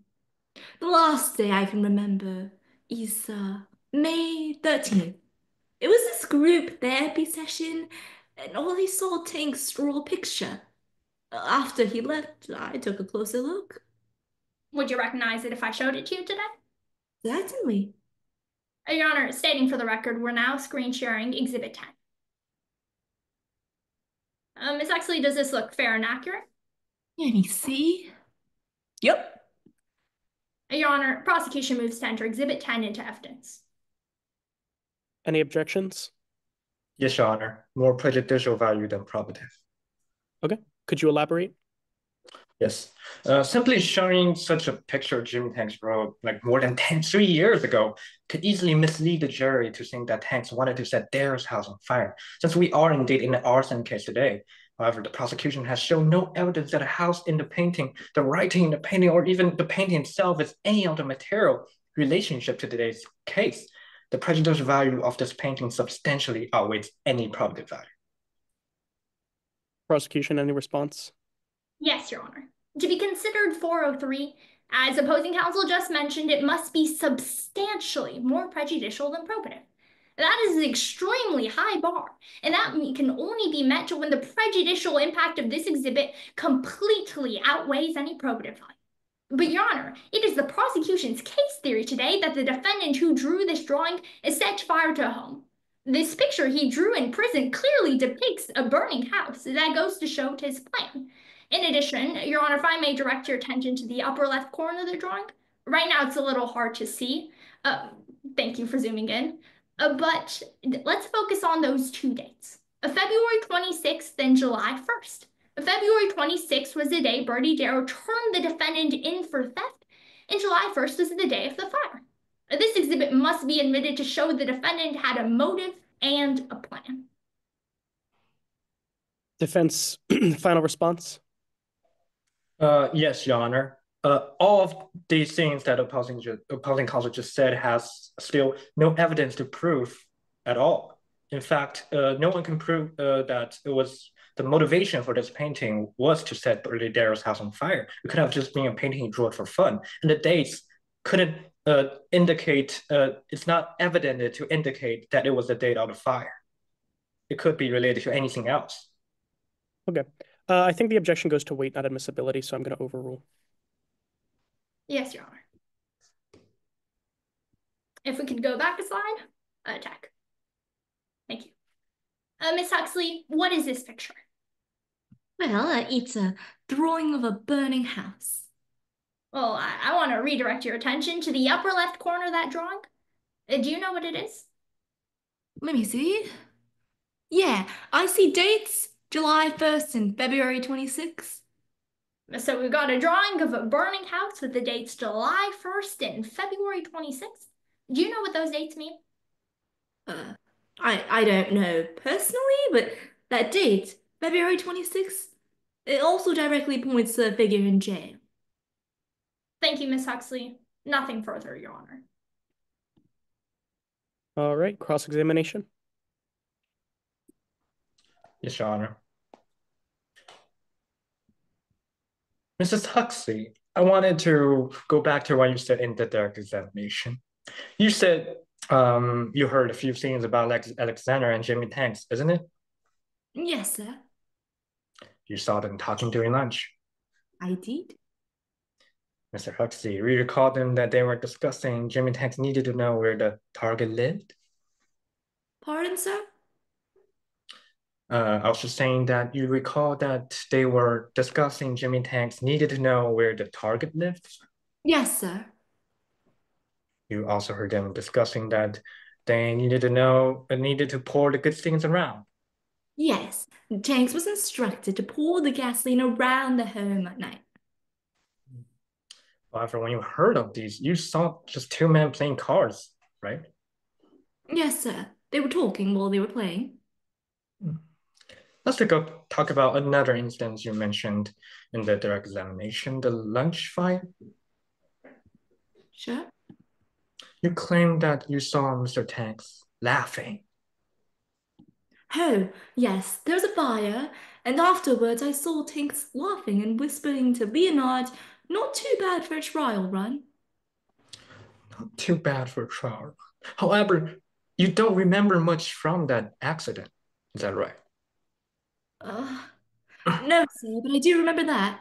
last day I can remember is May 13th. It was this group therapy session, and all I saw Tanks draw a picture. After he left, I took a closer look. Would you recognize it if I showed it to you today? Certainly. Your Honor, stating for the record, we're now screen sharing Exhibit 10. Miss Exley, does this look fair and accurate? Let me see. Yep. Your Honor, prosecution moves to enter Exhibit 10 into evidence. Any objections? Yes, Your Honor. More prejudicial value than probative. Okay. Could you elaborate? Yes. Simply showing such a picture Jimmie Tanks wrote like more than 3 years ago could easily mislead the jury to think that Tanks wanted to set Darrow's house on fire, since we are indeed in an arson case today. However, the prosecution has shown no evidence that a house in the painting, the writing in the painting, or even the painting itself is any other material relationship to today's case. The prejudicial value of this painting substantially outweighs any probative value. Prosecution, any response? Yes, Your Honor. To be considered 403, as opposing counsel just mentioned, it must be substantially more prejudicial than probative. That is an extremely high bar, and that can only be met when the prejudicial impact of this exhibit completely outweighs any probative value. But Your Honor, it is the prosecution's case theory today that the defendant who drew this drawing is set fire to a home. This picture he drew in prison clearly depicts a burning house. That goes to show his plan. In addition, Your Honor, if I may direct your attention to the upper left corner of the drawing. Right now it's a little hard to see. Thank you for zooming in. But let's focus on those two dates. February 26th and July 1st. February 26th was the day Bertie Darrow turned the defendant in for theft, and July 1st was the day of the fire. This exhibit must be admitted to show the defendant had a motive and a plan. Defense, final response? Yes, Your Honor. All of these things that opposing counsel just said has still no evidence to prove at all. In fact, no one can prove that it was the motivation for this painting was to set Bertie Darrow's house on fire. It could have just been a painting he drew it for fun. And the dates couldn't indicate, it's not evident to indicate that it was the date of the fire. It could be related to anything else. Okay. I think the objection goes to weight, not admissibility, so I'm going to overrule. Yes, Your Honor. If we could go back a slide, attack. Thank you. Miss Huxley, what is this picture? Well, it's a drawing of a burning house. Well, I want to redirect your attention to the upper left corner of that drawing. Do you know what it is? Let me see. Yeah, I see dates, July 1st and February 26th. So we've got a drawing of a burning house with the dates July 1st and February 26th. Do you know what those dates mean? I don't know personally, but that date, February 26th, it also directly points to a figure in jail. Thank you, Miss Huxley. Nothing further, Your Honor. All right, cross-examination. Yes, Your Honor. Mrs. Huxley, I wanted to go back to what you said in the direct examination. You said you heard a few things about Alexander and Jimmie Tanks, isn't it? Yes, sir. You saw them talking during lunch. I did. Mr. Huxley, we recall them that they were discussing Jimmie Tanks needed to know where the target lived? Pardon, sir? I was just saying that you recall that they were discussing Jimmie Tanks needed to know where the target lived? Yes, sir. You also heard them discussing that they needed to pour the good things around. Yes, Tanks was instructed to pour the gasoline around the home at night. However, when you heard of these, you saw just two men playing cards, right? Yes, sir. They were talking while they were playing. Let's talk about another instance you mentioned in the direct examination, the lunch fight. Sure. You claimed that you saw Mr. Tanks laughing. Oh, yes, there was a fire, and afterwards I saw Tanks laughing and whispering to Leonard, not too bad for a trial run. Not too bad for a trial. However, you don't remember much from that accident. Is that right? No, sir, but I do remember that.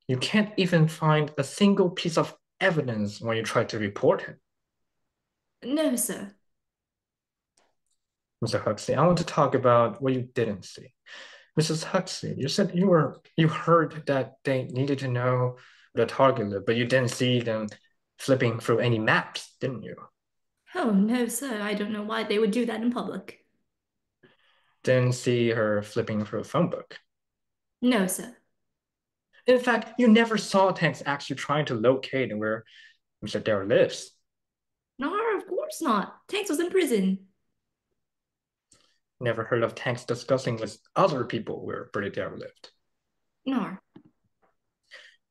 You can't even find a single piece of evidence when you try to report him. No, sir. Mr. Huxley, I want to talk about what you didn't see. Mrs. Huxley, you said you heard that they needed to know the target, but you didn't see them flipping through any maps, didn't you? Oh, no, sir, I don't know why they would do that in public. Didn't see her flipping through a phone book. No, sir. In fact, you never saw Tanks actually trying to locate where Mr. Darrow lives. No, of course not. Tanks was in prison. Never heard of Tanks discussing with other people where Bertie Darrow lived. No.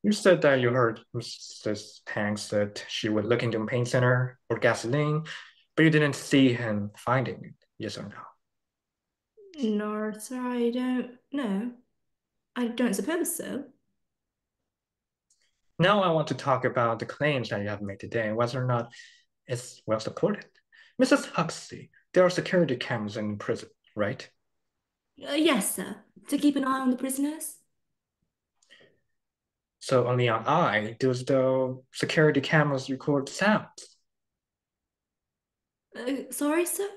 You said that you heard Mrs. Tanks that she would look into a paint center or gasoline, but you didn't see him finding it, yes or no? No, sir, I don't know. I don't suppose so. Now I want to talk about the claims that you have made today and whether or not it's well supported. Mrs. Huxley, there are security cameras in prison, right? Yes, sir. To keep an eye on the prisoners. So on the eye, does the security cameras record sounds? Sorry, sir?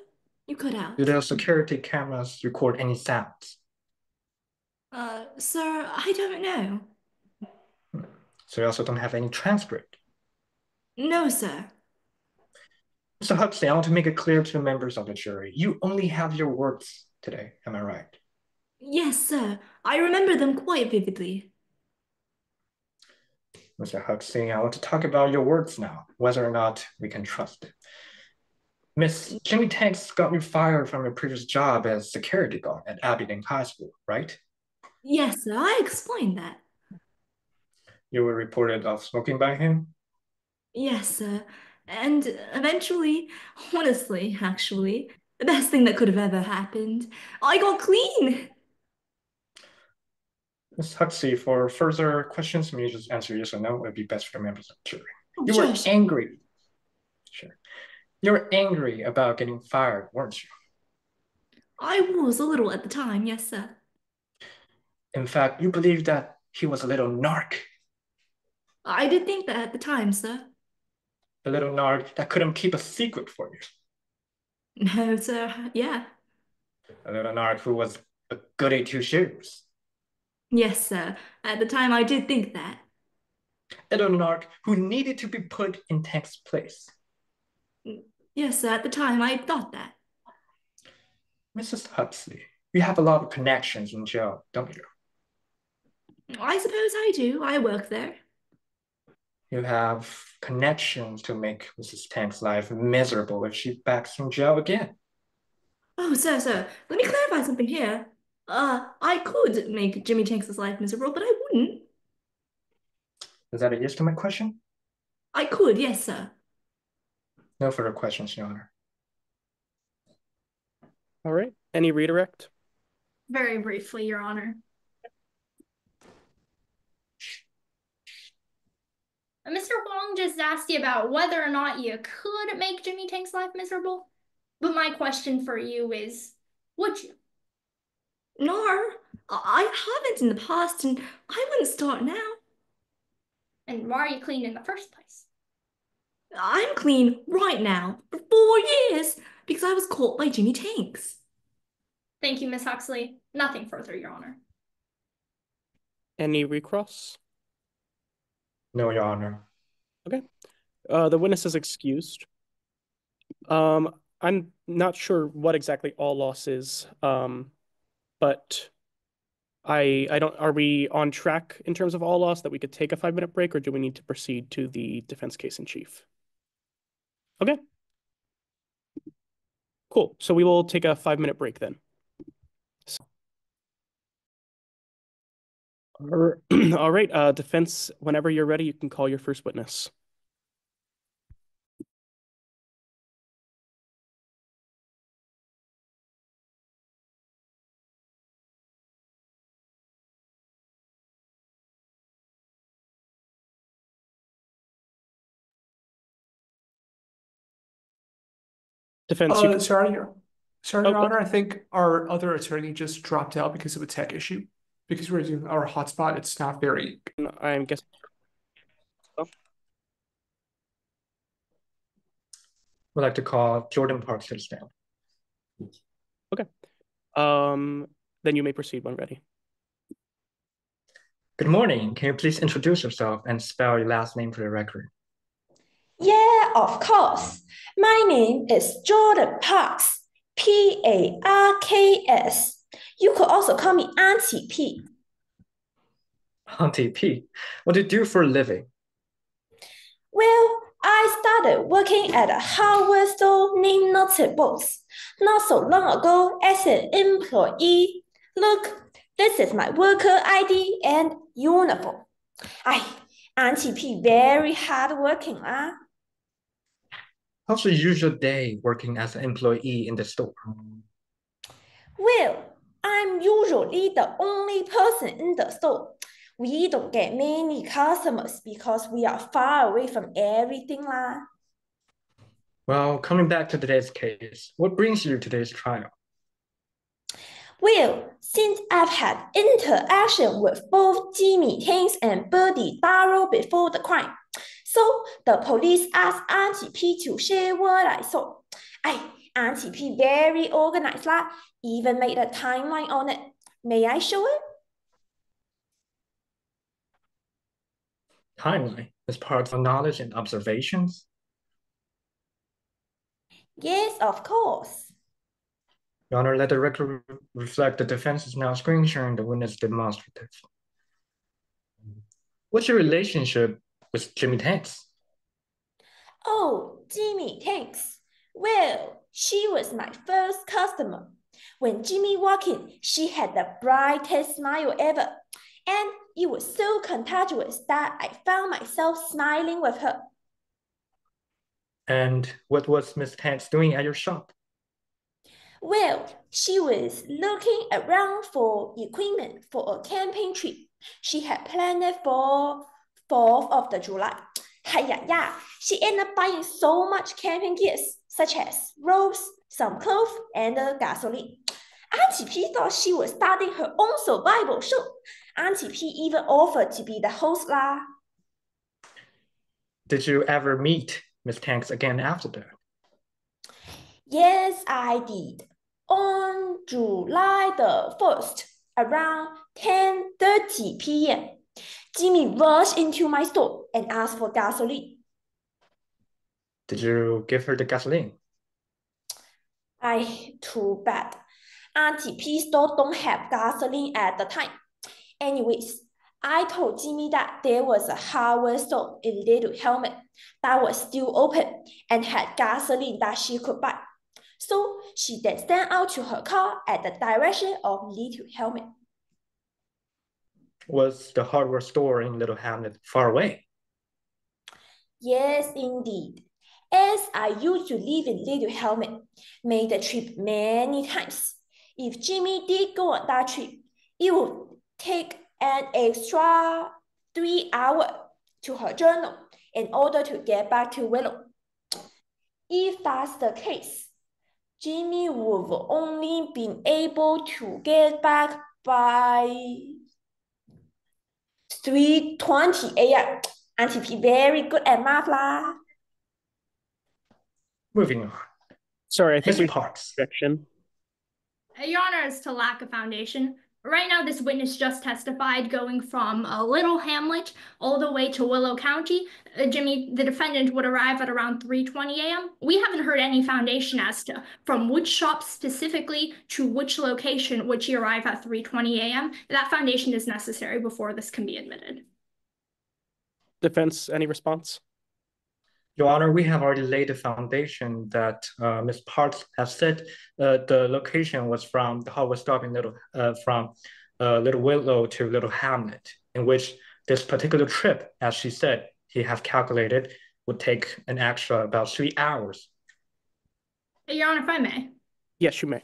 You cut out. Do the security cameras record any sounds? Sir, I don't know. So you also don't have any transcript? No, sir. Mr. Huxley, I want to make it clear to the members of the jury, you only have your words today, am I right? Yes, sir. I remember them quite vividly. Mr. Huxley, I want to talk about your words now, whether or not we can trust it. Miss Jimmie Tanks got you fired from your previous job as security guard at Aberdeen High School, right? Yes, sir. I explained that. You were reported of smoking by him? Yes, sir. And eventually, honestly, actually, the best thing that could have ever happened, I got clean. Ms. Huxley, for further questions, may you just answer yes or no? It would be best for the members of the jury. You Sure, were sure. angry. Sure. You were angry about getting fired, weren't you? I was a little at the time, yes, sir. In fact, you believed that he was a little narc. I did think that at the time, sir. A little narc that couldn't keep a secret for you. No, sir. Yeah. A little narc who was a goody two shoes. Yes, sir. At the time, I did think that. A little narc who needed to be put in Tank's place. Yes, sir. At the time, I thought that. Mrs. Huxley, you have a lot of connections in jail, don't you? I suppose I do. I work there. You have connections to make Mrs. Tank's life miserable if she backs in jail again. Oh, sir, let me clarify something here. I could make Jimmie Tanks' life miserable, but I wouldn't. Is that a yes to my question? I could, yes, sir. No further questions, Your Honor. All right. Any redirect? Very briefly, Your Honor. Mr. Huang just asked you about whether or not you could make Jimmie Tank's life miserable. But my question for you is, would you? No, I haven't in the past, and I wouldn't start now. And why are you clean in the first place? I'm clean right now for 4 years because I was caught by Jimmie Tanks. Thank you, Miss Huxley. Nothing further, Your Honor. Any recross? No, Your Honor. Okay. The witness is excused. I'm not sure what exactly all loss is, but I don't. Are we on track in terms of all loss that we could take a 5-minute break, or do we need to proceed to the defense case in chief? Okay. Cool. So we will take a 5-minute break then. All right, defense, whenever you're ready, you can call your first witness. Defense, sorry, Your Honor. I think our other attorney just dropped out because of a tech issue. Because we're using our hotspot, it's not very. I'm guessing. Would like to call Jordan Parks to the stand. Okay. Then you may proceed when ready. Good morning. Can you please introduce yourself and spell your last name for the record? Yeah, of course. My name is Jordan Parks. Parks. You could also call me Auntie P. Auntie P. What do you do for a living? Well, I started working at a hardware store named Notables not so long ago as an employee. Look, this is my worker ID and uniform. Auntie P very hardworking, ah. How's your usual day working as an employee in the store? Well, I'm usually the only person in the store. We don't get many customers because we are far away from everything lah. Well, coming back to today's case, what brings you to today's trial? Well, since I've had interaction with both Jimmie Tanks and Bertie Darrow before the crime, so the police asked Auntie P to share what I saw. Auntie P very organized lah, even made a timeline on it. May I show it? Timeline as part of knowledge and observations? Yes, of course. Your Honor, let the record reflect the defense is now screen sharing the witness demonstrative. What's your relationship with Jimmie Tanks? Oh, Jimmie Tanks. Well, she was my first customer. When Jimmie walked in, she had the brightest smile ever. And it was so contagious that I found myself smiling with her. And what was Miss Tanks doing at your shop? Well, she was looking around for equipment for a camping trip. She had planned it for 4th of the July. She ended up buying so much camping gears, such as ropes, some clothes, and gasoline. Auntie P thought she was starting her own survival show. Auntie P even offered to be the host lah. Did you ever meet Miss Tanks again after that? Yes, I did. On July the 1st, around 10:30 p.m., Jimmie rushed into my store and asked for gasoline. Did you give her the gasoline? Too bad. Auntie P's store don't have gasoline at the time. Anyways, I told Jimmie that there was a hardware store in Little Helmet that was still open and had gasoline that she could buy. So she then sent out to her car at the direction of Little Helmet. Was the hardware store in Little Hamlet far away? Yes, indeed. As I used to live in Little Helmet, made the trip many times. If Jimmie did go on that trip, it would take an extra 3 hours to her journal in order to get back to Willow. If that's the case, Jimmie would have only been able to get back by 3:20 a.m. Auntie P very good at math lah. Moving on. Sorry, I think Miss Parks. Objection. Your Honor, is to lack of foundation. Right now, this witness just testified going from Little Hamlet all the way to Willow County. Jimmie, the defendant, would arrive at around 3:20 a.m. We haven't heard any foundation as to from which shop specifically to which location would she arrive at 3:20 a.m. That foundation is necessary before this can be admitted. Defense, any response? Your Honor, we have already laid the foundation that Ms. Parks has said the location was from the hardware stop in from Little Willow to Little Hamlet, in which this particular trip, as she said, he have calculated would take an extra about 3 hours. Your Honor, if I may. Yes, you may.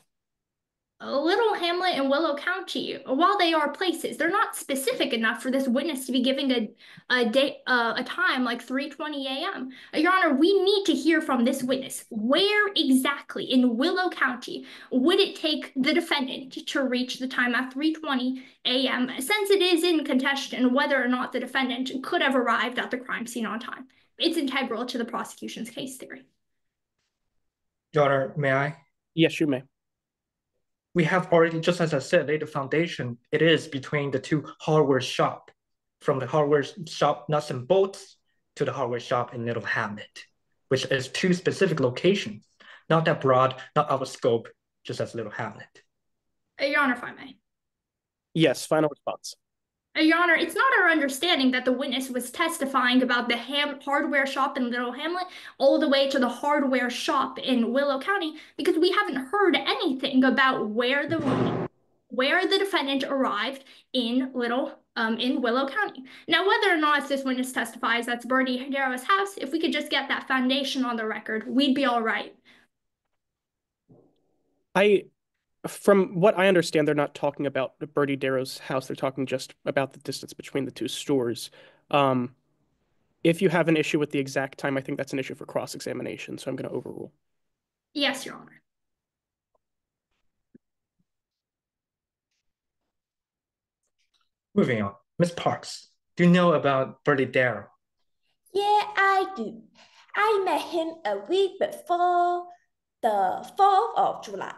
Little Hamlet and Willow County, while they are places, they're not specific enough for this witness to be giving a time like 3:20 a.m. Your Honor, we need to hear from this witness. Where exactly in Willow County would it take the defendant to reach the time at 3:20 a.m. since it is in contention whether or not the defendant could have arrived at the crime scene on time? It's integral to the prosecution's case theory. Your Honor, may I? Yes, you may. We have already, just as I said, laid the foundation. It is between the two hardware shop, from the hardware shop nuts and bolts to the hardware shop in Little Hamlet, which is two specific locations, not that broad, not out of scope, just as Little Hamlet. Your Honor, if I may. Yes, final response. Your Honor, it's not our understanding that the witness was testifying about the hardware shop in Little Hamlet all the way to the hardware shop in Willow County because we haven't heard anything about where the defendant arrived in Willow County. Now, whether or not if this witness testifies that's Bertie Darrow's house, if we could just get that foundation on the record, we'd be all right. From what I understand, they're not talking about Bertie Darrow's house. They're talking just about the distance between the two stores. If you have an issue with the exact time, I think that's an issue for cross-examination, so I'm going to overrule. Yes, Your Honor. Moving on. Ms. Parks, do you know about Bertie Darrow? Yeah, I do. I met him a week before the 4th of July.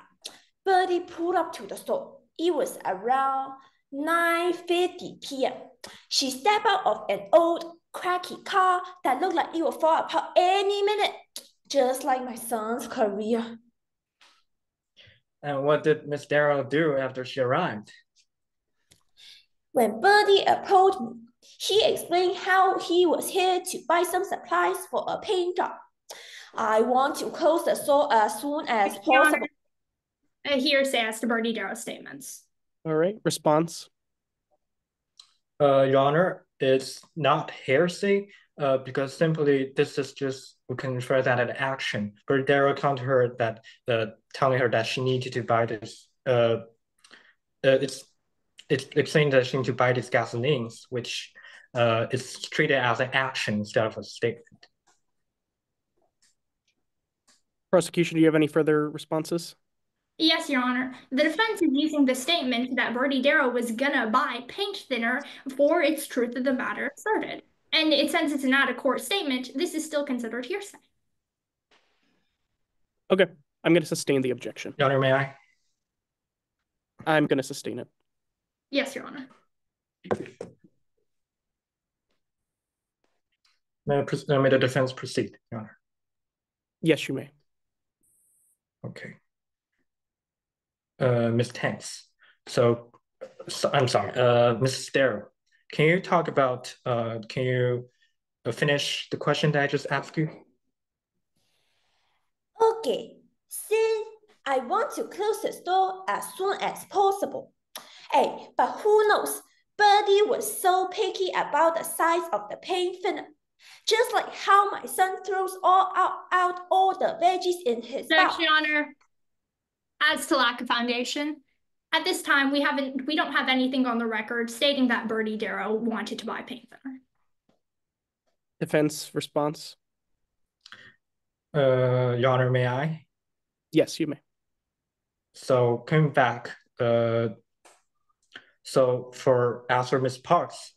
Bertie pulled up to the store. It was around 9:50 p.m. She stepped out of an old, cracky car that looked like it would fall apart any minute, just like my son's career. And what did Miss Darrow do after she arrived? When Bertie approached me, he explained how he was here to buy some supplies for a paint job. I want to close the store as soon as possible. A hearsay as to Bertie Darrow's statements. All right, response. Your Honor, it's not hearsay because simply this is just, we can refer that as action. Bertie Darrow counted her that, telling her that she needed to buy this, it's saying that she needs to buy these gasolines, which is treated as an action instead of a statement. Prosecution, do you have any further responses? Yes, Your Honor. The defense is using the statement that Bertie Darrow was gonna buy paint thinner for its truth of the matter asserted. And since it's an out-of-court statement, this is still considered hearsay. Okay, I'm going to sustain the objection. Your Honor, may I? I'm going to sustain it. Yes, Your Honor. May the defense proceed, Your Honor? Yes, you may. Okay. Ms. Tanks. So I'm sorry, Mrs. Darrow, can you talk about, can you finish the question that I just asked you? Okay, since I want to close the store as soon as possible. Hey, but who knows? Bertie was so picky about the size of the paint thinner. Just like how my son throws out all the veggies in his bowl. Your Honor, as to lack of foundation, at this time we don't have anything on the record stating that Bertie Darrow wanted to buy paint thinner. Defense response. Your Honor, may I? Yes, you may. So coming back, so as for Ms. Parks,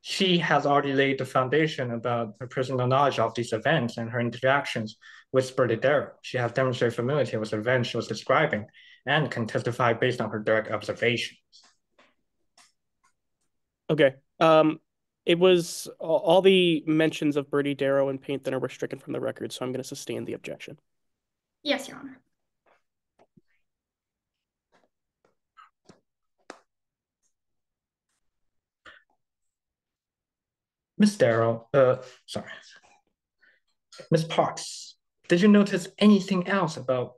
she has already laid the foundation about her personal knowledge of these events and her interactions with Bertie Darrow. She has demonstrated familiarity with the events she was describing. and can testify based on her direct observations. Okay. It was all the mentions of Bertie Darrow and paint thinner were stricken from the record, so I'm going to sustain the objection. Yes, Your Honor. Miss Darrow, sorry. Miss Parks, did you notice anything else about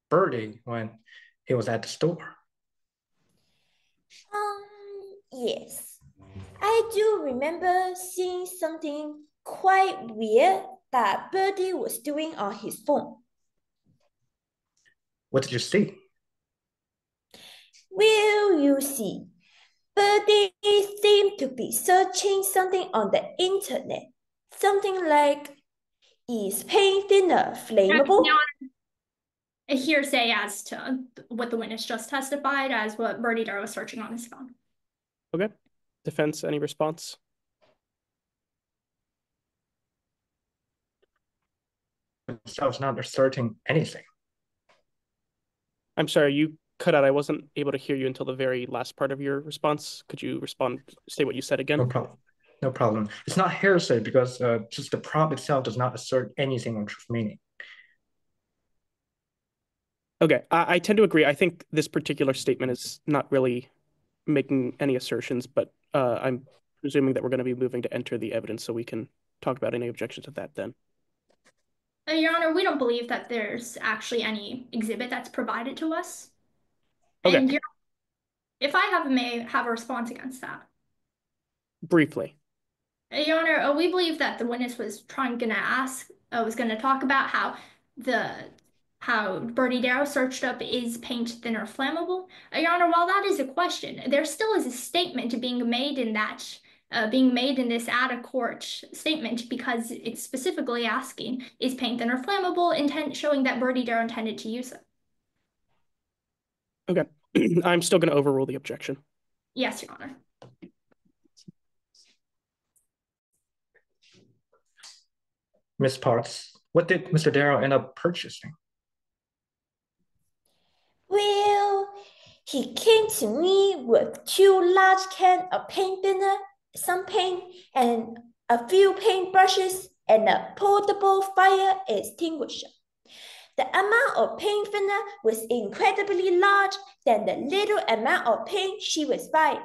Bertie when he was at the store? Yes. I do remember seeing something quite weird that Bertie was doing on his phone. What did you see? Will you see? Bertie seemed to be searching something on the internet. Something like, is paint thinner flammable? A hearsay as to what the witness just testified as what Bertie Darrow was searching on his phone. Okay. Defense, any response? I was not asserting anything. I'm sorry, you cut out. I wasn't able to hear you until the very last part of your response. Could you say what you said again? No problem. No problem. It's not hearsay because just the prompt itself does not assert anything on truth meaning. Okay, I tend to agree. I think this particular statement is not really making any assertions, but I'm presuming that we're going to be moving to enter the evidence so we can talk about any objections to that then. Your Honor, we don't believe that there's actually any exhibit that's provided to us. Okay. And if I may have a response against that. Briefly. Your Honor, we believe that the witness was going to talk about how Bertie Darrow searched up is paint thinner flammable. Your Honor, while that is a question, there still is a statement being made in this out of court statement because it's specifically asking, is paint thinner flammable, showing that Bertie Darrow intended to use it. Okay. I'm still going to overrule the objection. Yes, Your Honor. Miss Parks, what did Mr. Darrow end up purchasing? Well, he came to me with 2 large cans of paint thinner, some paint, and a few paintbrushes, and a portable fire extinguisher. The amount of paint thinner was incredibly large than the little amount of paint she was buying.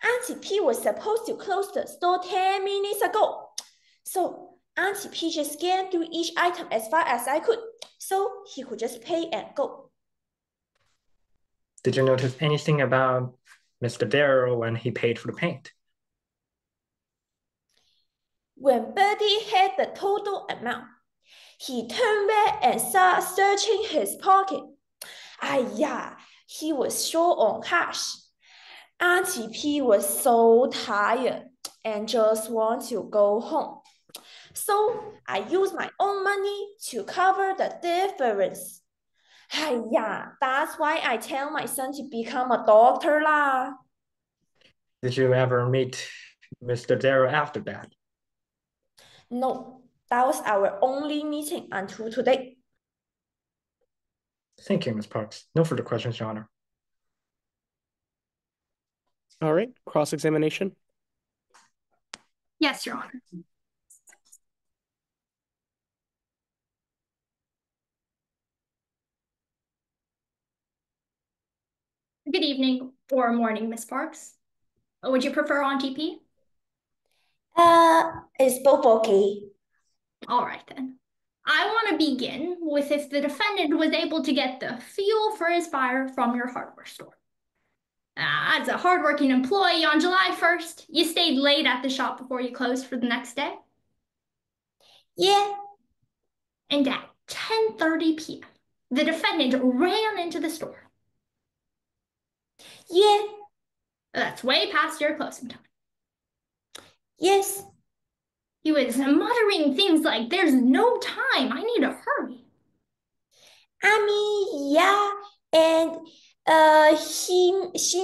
Auntie P was supposed to close the store 10 minutes ago. So Auntie P just scanned through each item as fast as I could, so he could just pay and go. Did you notice anything about Mr. Darrow when he paid for the paint? When Bertie had the total amount, he turned red and started searching his pocket. Aya, he was short on cash. Auntie P was so tired and just wanted to go home. So I used my own money to cover the difference. Aya, that's why I tell my son to become a doctor lah. Did you ever meet Mr. Darrow after that? No, that was our only meeting until today. Thank you, Ms. Parks. No further questions, Your Honor. All right, cross-examination. Yes, Your Honor. Good evening or morning, Miss Parks. Would you prefer on TP? It's both okay. All right, then. I want to begin with if the defendant was able to get the fuel for his fire from your hardware store. As a hardworking employee on July 1st, you stayed late at the shop before you closed for the next day? Yeah. And at 10:30 p.m., the defendant ran into the store. Yeah. That's way past your closing time. Yes. He was muttering things like, there's no time, I need to hurry. I mean, yeah, and she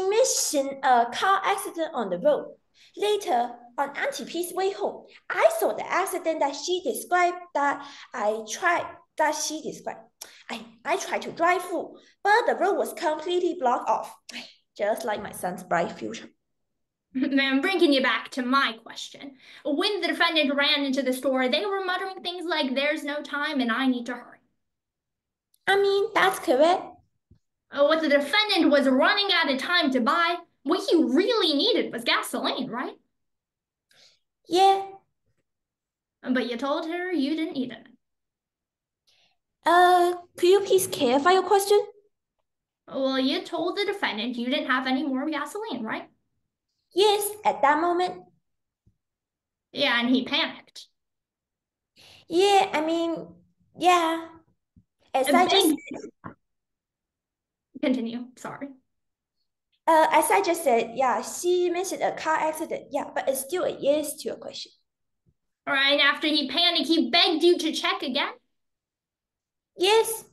mentioned a car accident on the road. Later, on Auntie P's way home, I saw the accident that she described that I tried that she described. I tried to drive through, but the road was completely blocked off, just like my son's bright future. I'm bringing you back to my question. When the defendant ran into the store, they were muttering things like, "There's no time and I need to hurry." I mean, that's correct. What the defendant was running out of time to buy, what he really needed was gasoline, right? Yeah. But you told her you didn't need it. Could you please clarify your question? Well, you told the defendant you didn't have any more gasoline, right? Yes, at that moment. Yeah, and he panicked. Yeah, I mean, yeah. As I just said, continue, sorry. As I just said, yeah, she mentioned a car accident. Yeah, but it's still a yes to your question. All right, and after he panicked, he begged you to check again? Yes.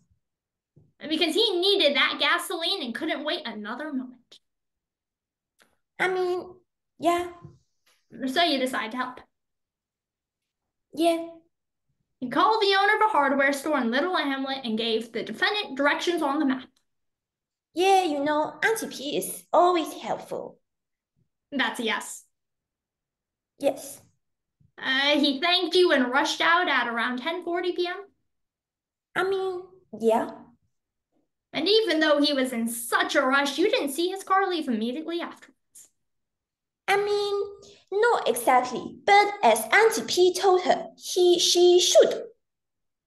Because he needed that gasoline and couldn't wait another moment. I mean, yeah. So you decide to help. Yeah. You called the owner of a hardware store in Little Hamlet and gave the defendant directions on the map. Yeah, you know, Auntie P is always helpful. That's a yes. Yes. He thanked you and rushed out at around 10:40 p.m.? I mean, yeah. And even though he was in such a rush, you didn't see his car leave immediately afterwards. I mean, not exactly, but as Auntie P told her, she should.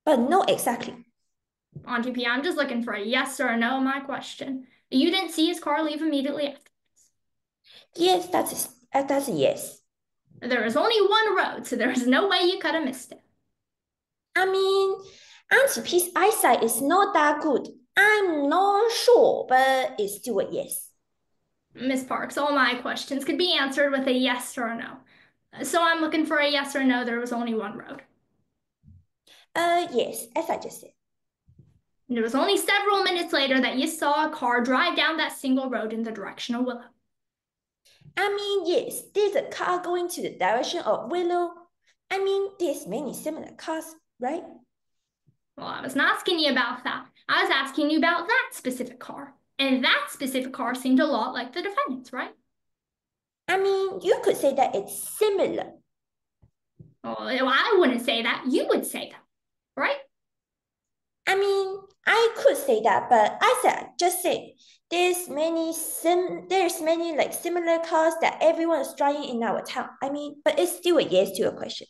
But not exactly. Auntie P, I'm just looking for a yes or a no on my question. You didn't see his car leave immediately afterwards? Yes, that's a yes. There is only one road, so there is no way you could have missed it. I mean, Auntie P's eyesight is not that good. I'm not sure, but it's still a yes. Miss Parks, all my questions could be answered with a yes or a no. So I'm looking for a yes or no. There was only one road. Yes, as I just said. And it was only several minutes later that you saw a car drive down that single road in the direction of Willow. I mean, yes, there's a car going to the direction of Willow. I mean, there's many similar cars, right? Well, I was not asking you about that. I was asking you about that specific car. And that specific car seemed a lot like the defendant's, right? I mean, you could say that it's similar. Oh, I wouldn't say that. You would say that, right? I mean, I could say that, but just say there's many like similar cars that everyone is driving in our town. I mean, but it's still a yes to your question.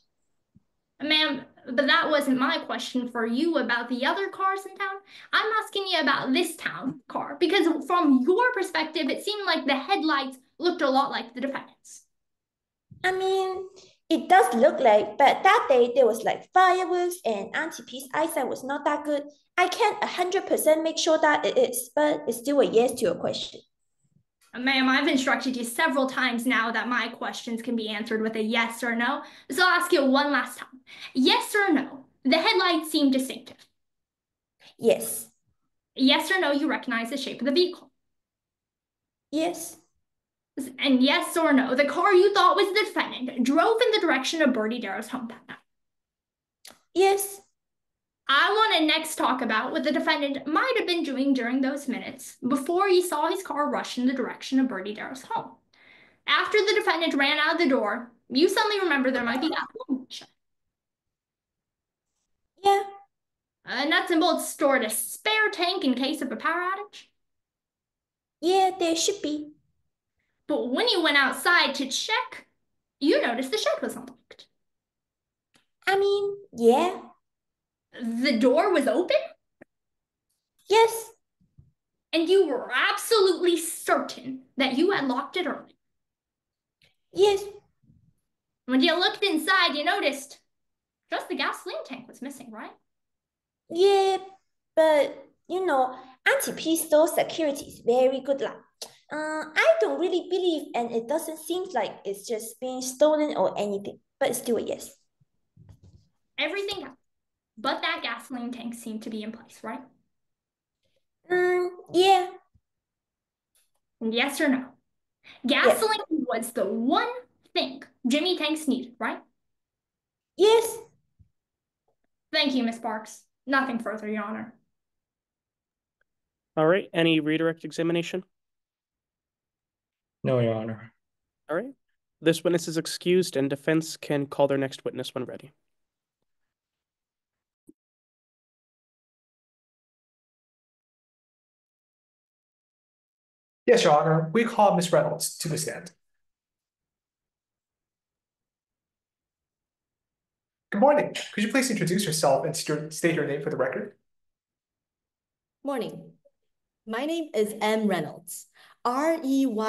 Ma'am, but that wasn't my question for you about the other cars in town. I'm asking you about this town car, because from your perspective, it seemed like the headlights looked a lot like the defendant's. I mean, it does look like, but that day there was like fireworks and Auntie P's eyesight was not that good. I can't 100% make sure that it is, but it's still a yes to your question. Ma'am, I've instructed you several times now that my questions can be answered with a yes or no, so I'll ask you one last time. Yes or no, the headlights seem distinctive? Yes. Yes or no, you recognize the shape of the vehicle? Yes. And yes or no, the car you thought was the defendant drove in the direction of Bertie Darrow's home that night? Yes. I want to next talk about what the defendant might have been doing during those minutes before he saw his car rush in the direction of Bertie Darrow's home. After the defendant ran out of the door, you suddenly remember there might be gasoline. Yeah. Nuts and bolts stored a spare tank in case of a power outage? Yeah, there should be. But when you went outside to check, you noticed the shed was unlocked. I mean, yeah. The door was open? Yes. And you were absolutely certain that you had locked it early? Yes. When you looked inside, you noticed just the gasoline tank was missing, right? Yeah, but you know, Auntie P's store security is very good. I don't really believe, and it doesn't seem like it's just being stolen or anything, but it's still a yes. Everything else, but that gasoline tank seemed to be in place, right? Yeah. Yes or no? Gasoline was the one thing Jimmie Tanks needed, right? Yes. Thank you, Miss Parks. Nothing further, Your Honor. All right, any redirect examination? No, Your Honor. All right. This witness is excused and defense can call their next witness when ready. Yes, Your Honor. We call Ms. Reynolds to the stand. Good morning. Could you please introduce yourself and state your name for the record? Morning. My name is M. Reynolds. Reynolds.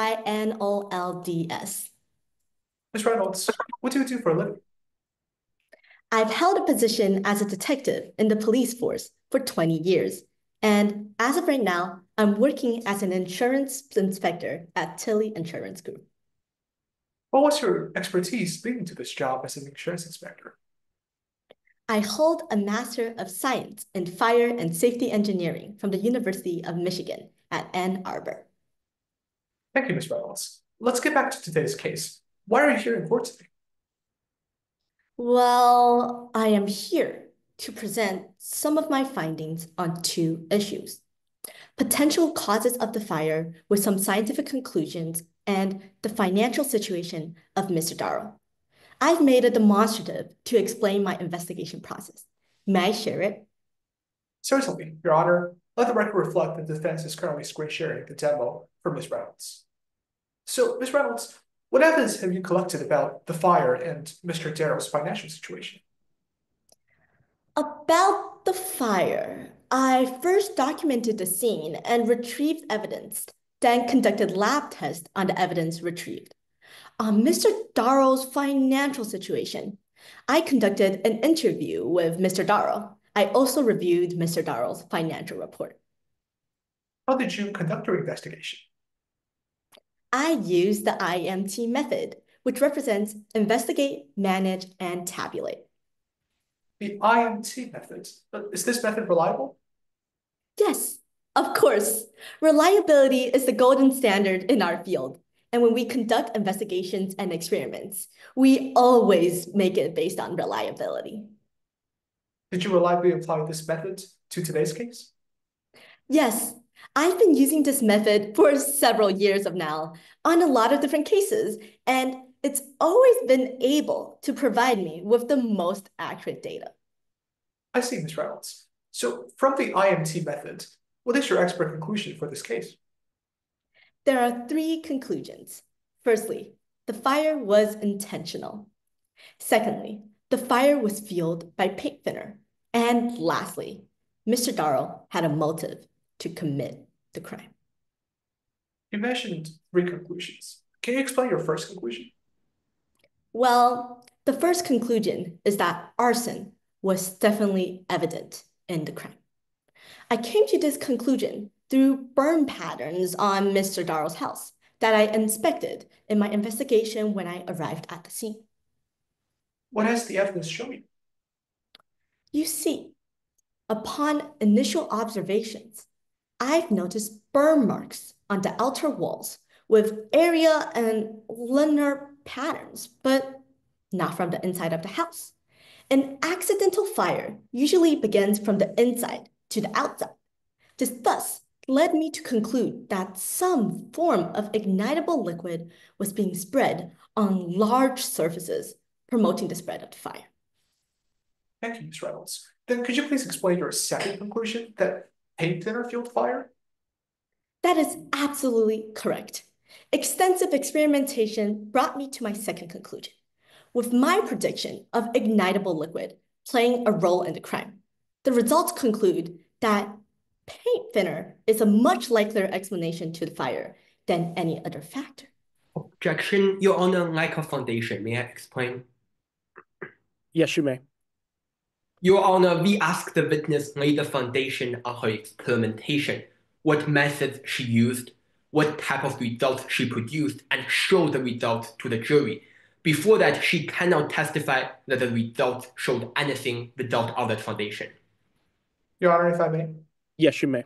Ms. Reynolds, what do you do for a living? I've held a position as a detective in the police force for 20 years. And as of right now, I'm working as an insurance inspector at Tilly Insurance Group. Well, what's your expertise leading to this job as an insurance inspector? I hold a Master of Science in Fire and Safety Engineering from the University of Michigan at Ann Arbor. Thank you, Ms. Reynolds. Let's get back to today's case. Why are you here in court today? Well, I am here to present some of my findings on two issues: potential causes of the fire with some scientific conclusions and the financial situation of Mr. Darrow. I've made a demonstrative to explain my investigation process. May I share it? Certainly, Your Honor. Let the record reflect that the defense is currently screen sharing the demo for Ms. Reynolds. So, Ms. Reynolds, what evidence have you collected about the fire and Mr. Darrow's financial situation? About the fire, I first documented the scene and retrieved evidence, then conducted lab tests on the evidence retrieved. On Mr. Darrow's financial situation, I conducted an interview with Mr. Darrow. I also reviewed Mr. Darrow's financial report. How did you conduct your investigation? I used the IMT method, which represents investigate, manage, and tabulate. The IMT method. Is this method reliable? Yes, of course. Reliability is the golden standard in our field. And when we conduct investigations and experiments, we always make it based on reliability. Did you reliably apply this method to today's case? Yes, I've been using this method for several years of now on a lot of different cases, and it's always been able to provide me with the most accurate data. I see, Ms. Reynolds. So from the IMT method, what is your expert conclusion for this case? There are three conclusions. Firstly, the fire was intentional. Secondly, the fire was fueled by paint thinner. And lastly, Mr. Darrow had a motive to commit the crime. You mentioned three conclusions. Can you explain your first conclusion? Well, the first conclusion is that arson was definitely evident in the crime. I came to this conclusion through burn patterns on Mr. Darrow's house that I inspected in my investigation when I arrived at the scene. What has the evidence shown you? You see, upon initial observations, I've noticed burn marks on the outer walls with area and linear patterns, but not from the inside of the house. An accidental fire usually begins from the inside to the outside. This thus led me to conclude that some form of ignitable liquid was being spread on large surfaces, promoting the spread of the fire. Thank you, Ms. Reynolds. Then could you please explain your second conclusion, that paint thinner fueled fire? That is absolutely correct. Extensive experimentation brought me to my second conclusion, with my prediction of ignitable liquid playing a role in the crime. The results conclude that paint thinner is a much likelier explanation to the fire than any other factor. Objection, Your Honor, lack of foundation. May I explain? Yes, you may. Your Honor, we asked the witness lay the foundation of her experimentation, what methods she used, what type of results she produced, and show the results to the jury. Before that, she cannot testify that the results showed anything without other foundation. Your Honor, if I may. Yes, you may.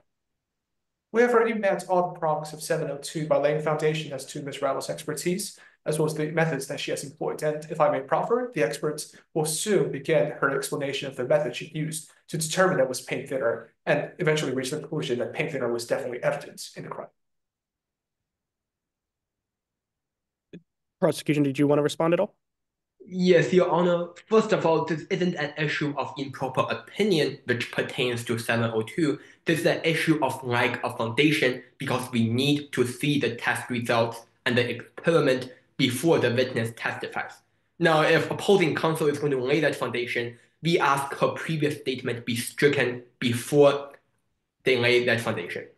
We have already met all the prongs of 702 by laying foundation as to Ms. Rattle's expertise, as well as the methods that she has employed. And if I may proffer, the experts will soon begin her explanation of the method she used to determine that it was paint thinner, and eventually reach the conclusion that paint thinner was definitely evidence in the crime. Prosecution, did you want to respond at all? Yes, Your Honor. First of all, this isn't an issue of improper opinion which pertains to 702. This is an issue of lack of foundation because we need to see the test results and the experiment before the witness testifies. Now, if opposing counsel is going to lay that foundation, we ask her previous statement be stricken before they lay that foundation.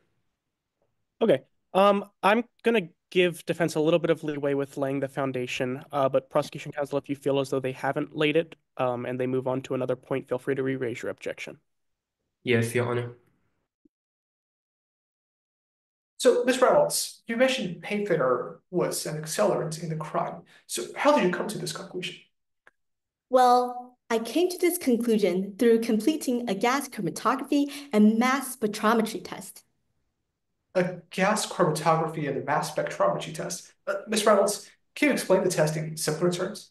Okay. I'm gonna give defense a little bit of leeway with laying the foundation, but prosecution counsel, if you feel as though they haven't laid it, and they move on to another point, feel free to re-raise your objection. Yes, Your Honor. So, Ms. Reynolds, you mentioned paint thinner was an accelerant in the crime. So how did you come to this conclusion? Well, I came to this conclusion through completing a gas chromatography and mass spectrometry test. A gas chromatography and a mass spectrometry test. Ms. Reynolds, can you explain the test in simpler terms?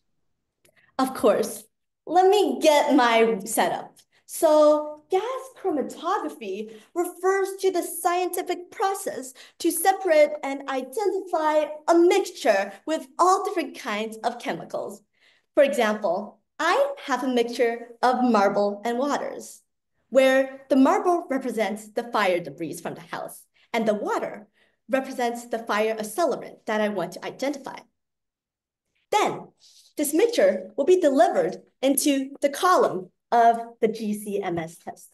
Of course. Let me get my setup. So, gas chromatography refers to the scientific process to separate and identify a mixture with all different kinds of chemicals. For example, I have a mixture of marble and waters, where the marble represents the fire debris from the house, and the water represents the fire accelerant that I want to identify. Then, this mixture will be delivered into the column of the GCMS test.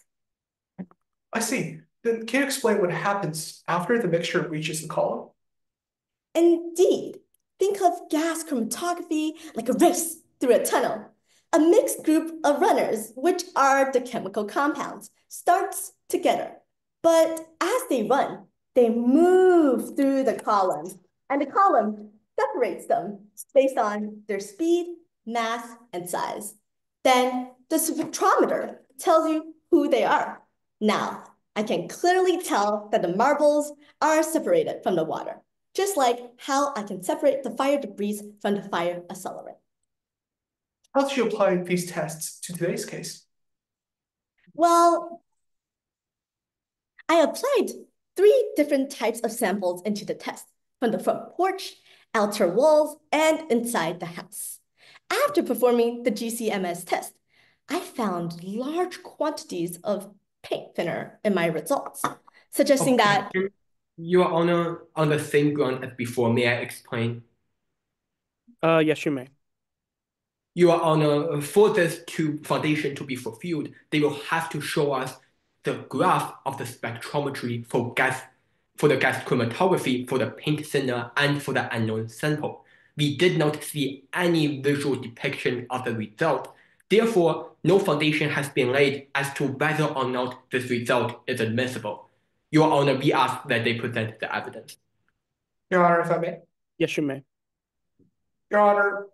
I see. Then can you explain what happens after the mixture reaches the column? Indeed. Think of gas chromatography like a race through a tunnel. A mixed group of runners, which are the chemical compounds, starts together. But as they run, they move through the column, and the column separates them based on their speed, mass, and size. Then the spectrometer tells you who they are. Now, I can clearly tell that the marbles are separated from the water, just like how I can separate the fire debris from the fire accelerant. How did you apply these tests to today's case? Well, I applied 3 different types of samples into the test, from the front porch, outer walls, and inside the house. After performing the GCMS test, I found large quantities of paint thinner in my results, suggesting that... Your Honor, on the same ground as before, may I explain? Yes, you may. Your Honor, for this foundation to be fulfilled, they will have to show us the graph of the spectrometry for the gas chromatography, for the paint thinner, and for the unknown sample. We did not see any visual depiction of the result. Therefore, no foundation has been laid as to whether or not this result is admissible. Your Honor, we ask that they present the evidence. Your Honor, if I may. Yes, you may. Your Honor,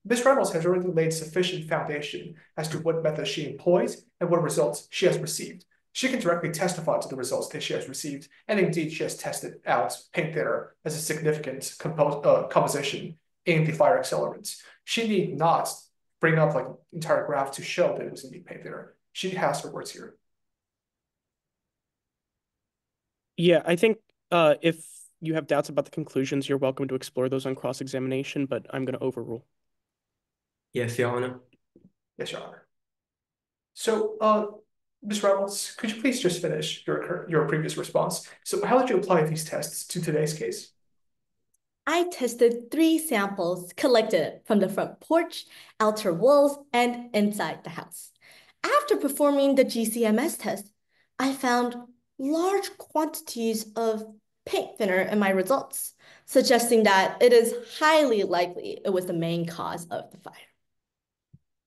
Ms. Reynolds has already laid sufficient foundation as to what methods she employs and what results she has received. She can directly testify to the results that she has received, and indeed she has tested out paint thinner as a significant composition in the fire accelerants. She need not bring up like entire graph to show that it was indeed paint thinner. She has her words here. Yeah, I think if you have doubts about the conclusions, you're welcome to explore those on cross-examination, but I'm going to overrule. Yes, Your Honor. Yes, Your Honor. So, Ms. Reynolds, could you please just finish your previous response? So how did you apply these tests to today's case? I tested 3 samples collected from the front porch, outer walls, and inside the house. After performing the GCMS test, I found large quantities of paint thinner in my results, suggesting that it is highly likely it was the main cause of the fire.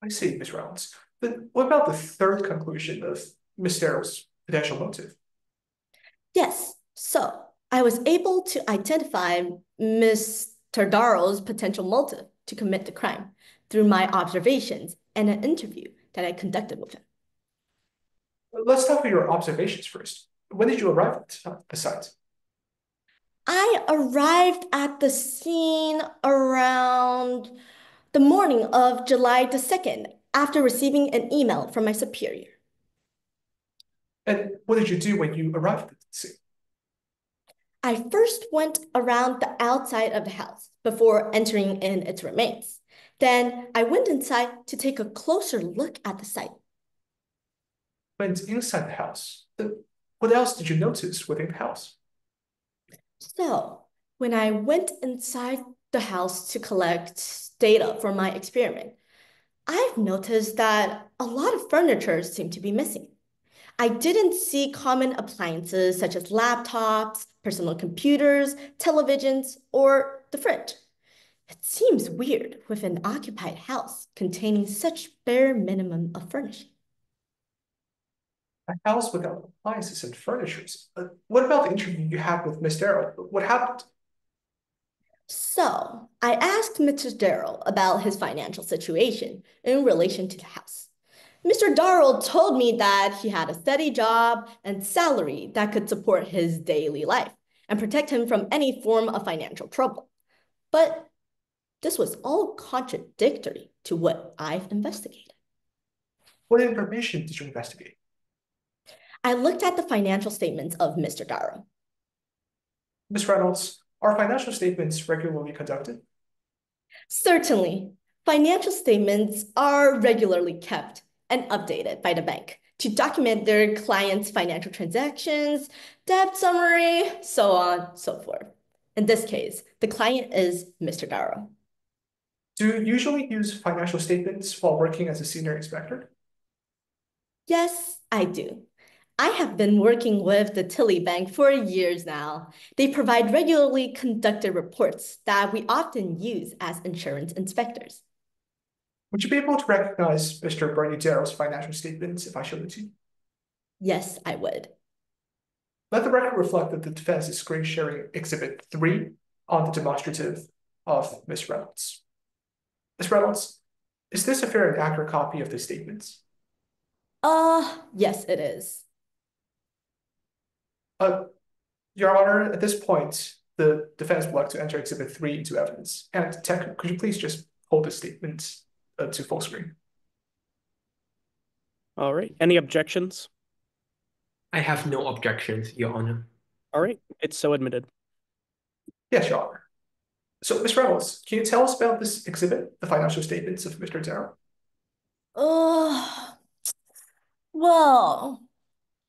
I see, Ms. Reynolds. Then what about the third conclusion of Ms. Darrow's potential motive? Yes, so I was able to identify Mr. Darrow's potential motive to commit the crime through my observations and an interview that I conducted with him. Let's talk about your observations first. when did you arrive at the site? I arrived at the scene around the morning of July the 2nd after receiving an email from my superior. And what did you do when you arrived at the scene? I first went around the outside of the house before entering in its remains. Then I went inside to take a closer look at the site. Went inside the house. What else did you notice within the house? So, when I went inside the house to collect data for my experiment, I've noticed that a lot of furniture seemed to be missing. I didn't see common appliances such as laptops, personal computers, televisions, or the fridge. It seems weird with an occupied house containing such bare minimum of furnishing. A house without appliances and furnitures. What about the interview you had with Miss Darrow? What happened? So, I asked Mr. Darrow about his financial situation in relation to the house. Mr. Darrow told me that he had a steady job and salary that could support his daily life and protect him from any form of financial trouble. But this was all contradictory to what I've investigated. What information did you investigate? I looked at the financial statements of Mr. Darrow. Ms. Reynolds, are financial statements regularly conducted? Certainly, financial statements are regularly kept and updated by the bank to document their clients' financial transactions, debt summary, so on, so forth. In this case, the client is Mr. Darrow. Do you usually use financial statements while working as a senior inspector? Yes, I do. I have been working with the Tilly Bank for years now. They provide regularly conducted reports that we often use as insurance inspectors. Would you be able to recognize Mr. Bertie Darrow's financial statements if I showed it to you? Yes, I would. Let the record reflect that the defense is screen sharing Exhibit 3 on the demonstrative of Ms. Reynolds. Ms. Reynolds, is this a fair and accurate copy of the statements? Yes, it is. Your Honor, at this point, the defense would like to enter Exhibit 3 into evidence. And Tech, could you please just hold the statement to full screen? All right. Any objections? I have no objections, Your Honor. All right. It's so admitted. Yes, Your Honor. So, Ms. Reynolds, can you tell us about this exhibit, the financial statements of Mr. Darrow? Well,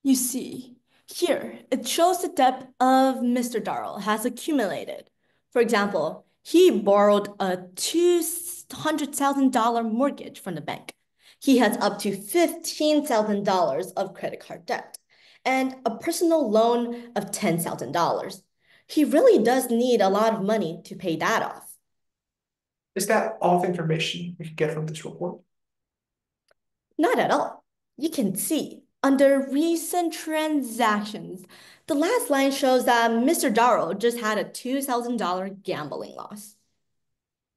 you see, here it shows the debt of Mr. Darrow has accumulated. For example, he borrowed a $200,000 mortgage from the bank. He has up to $15,000 of credit card debt and a personal loan of $10,000. He really does need a lot of money to pay that off. Is that all the information we can get from this report? Not at all. You can see under recent transactions, the last line shows that Mr. Darrow just had a $2,000 gambling loss.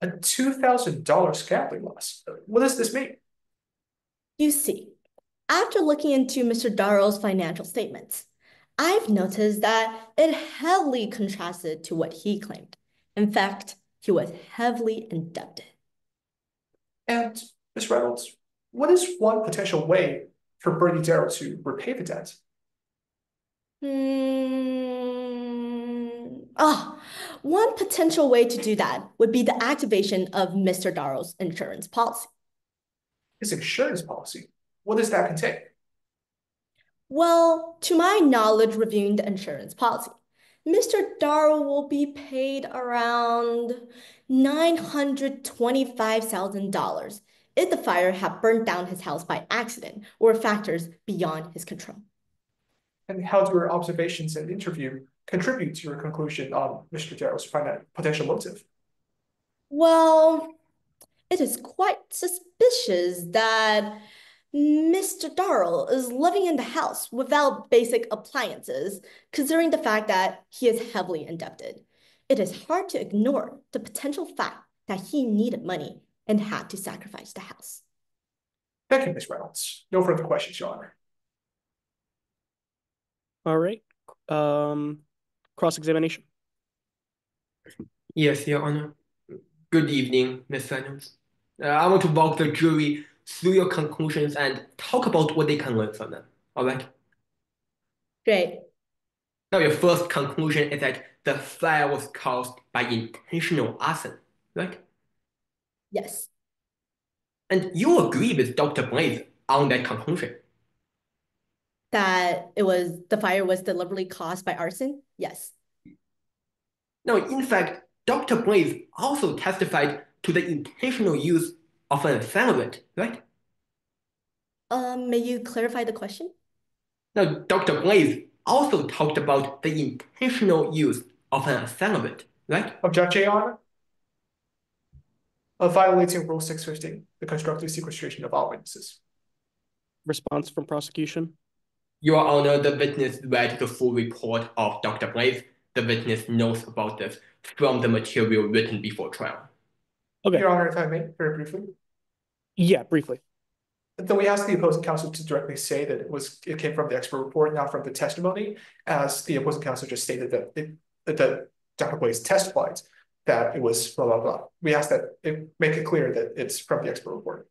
A $2,000 gambling loss? What does this mean? You see, after looking into Mr. Darrow's financial statements, I've noticed that it heavily contrasted to what he claimed. In fact, he was heavily indebted. And, Ms. Reynolds, what is one potential way for Bertie Darrow to repay the debt? One potential way to do that would be the activation of Mr. Darrow's insurance policy. His insurance policy? What does that contain? Well, to my knowledge, reviewing the insurance policy, Mr. Darrow will be paid around $925,000 if the fire had burnt down his house by accident or factors beyond his control. And how do your observations and interview contribute to your conclusion on Mr. Darrow's potential motive? Well, it is quite suspicious that Mr. Darrow is living in the house without basic appliances, considering the fact that he is heavily indebted. It is hard to ignore the potential fact that he needed money and had to sacrifice the house. Thank you, Ms. Reynolds. No further questions, Your Honor. All right. Cross-examination. Yes, Your Honor. Good evening, Ms. Reynolds. I want to walk the jury through your conclusions and talk about what they can learn from them. All right? Great. Now, your first conclusion is that the fire was caused by intentional arson, right? Yes. And you agree with Dr. Blaze on that conclusion. That the fire was deliberately caused by arson? Yes. Now, in fact, Dr. Blaze also testified to the intentional use of an accelerant, right? May you clarify the question? Now, Dr. Blaze also talked about the intentional use of an accelerant, right? Object, Your Honor. Of violating Rule 615, the constructive sequestration of all witnesses. Response from prosecution. Your Honor, the witness read the full report of Dr. Blaze. The witness knows about this from the material written before trial. Okay. Your Honor, if I may, very briefly. Yeah, briefly. Then we asked the opposing counsel to directly say that it came from the expert report, not from the testimony, as the opposing counsel just stated that Dr. Blaze testified that it was blah, blah, blah. We asked that it make it clear that it's from the expert report.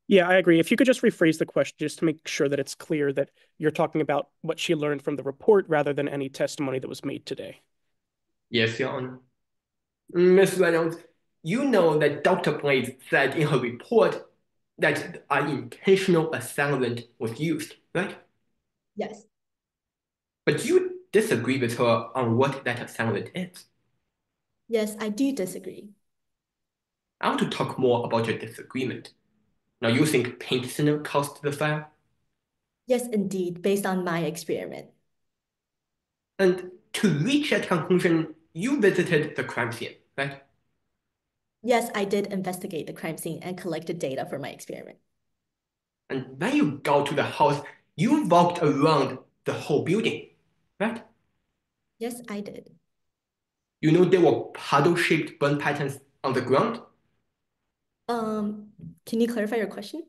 Yeah, I agree. If you could just rephrase the question just to make sure that it's clear that you're talking about what she learned from the report rather than any testimony that was made today. Yes, Your Honor. Ms. Reynolds, you know that Dr. Blaze said in her report that an intentional accelerant was used, right? Yes. But you disagree with her on what that accelerant is. Yes, I do disagree. I want to talk more about your disagreement. Now, you think paint thinner caused the fire? Yes, indeed, based on my experiment. And to reach that conclusion, you visited the crime scene, right? Yes, I did investigate the crime scene and collected data for my experiment. And when you got to the house, you walked around the whole building, right? Yes, I did. You know there were puddle-shaped burn patterns on the ground? Can you clarify your question?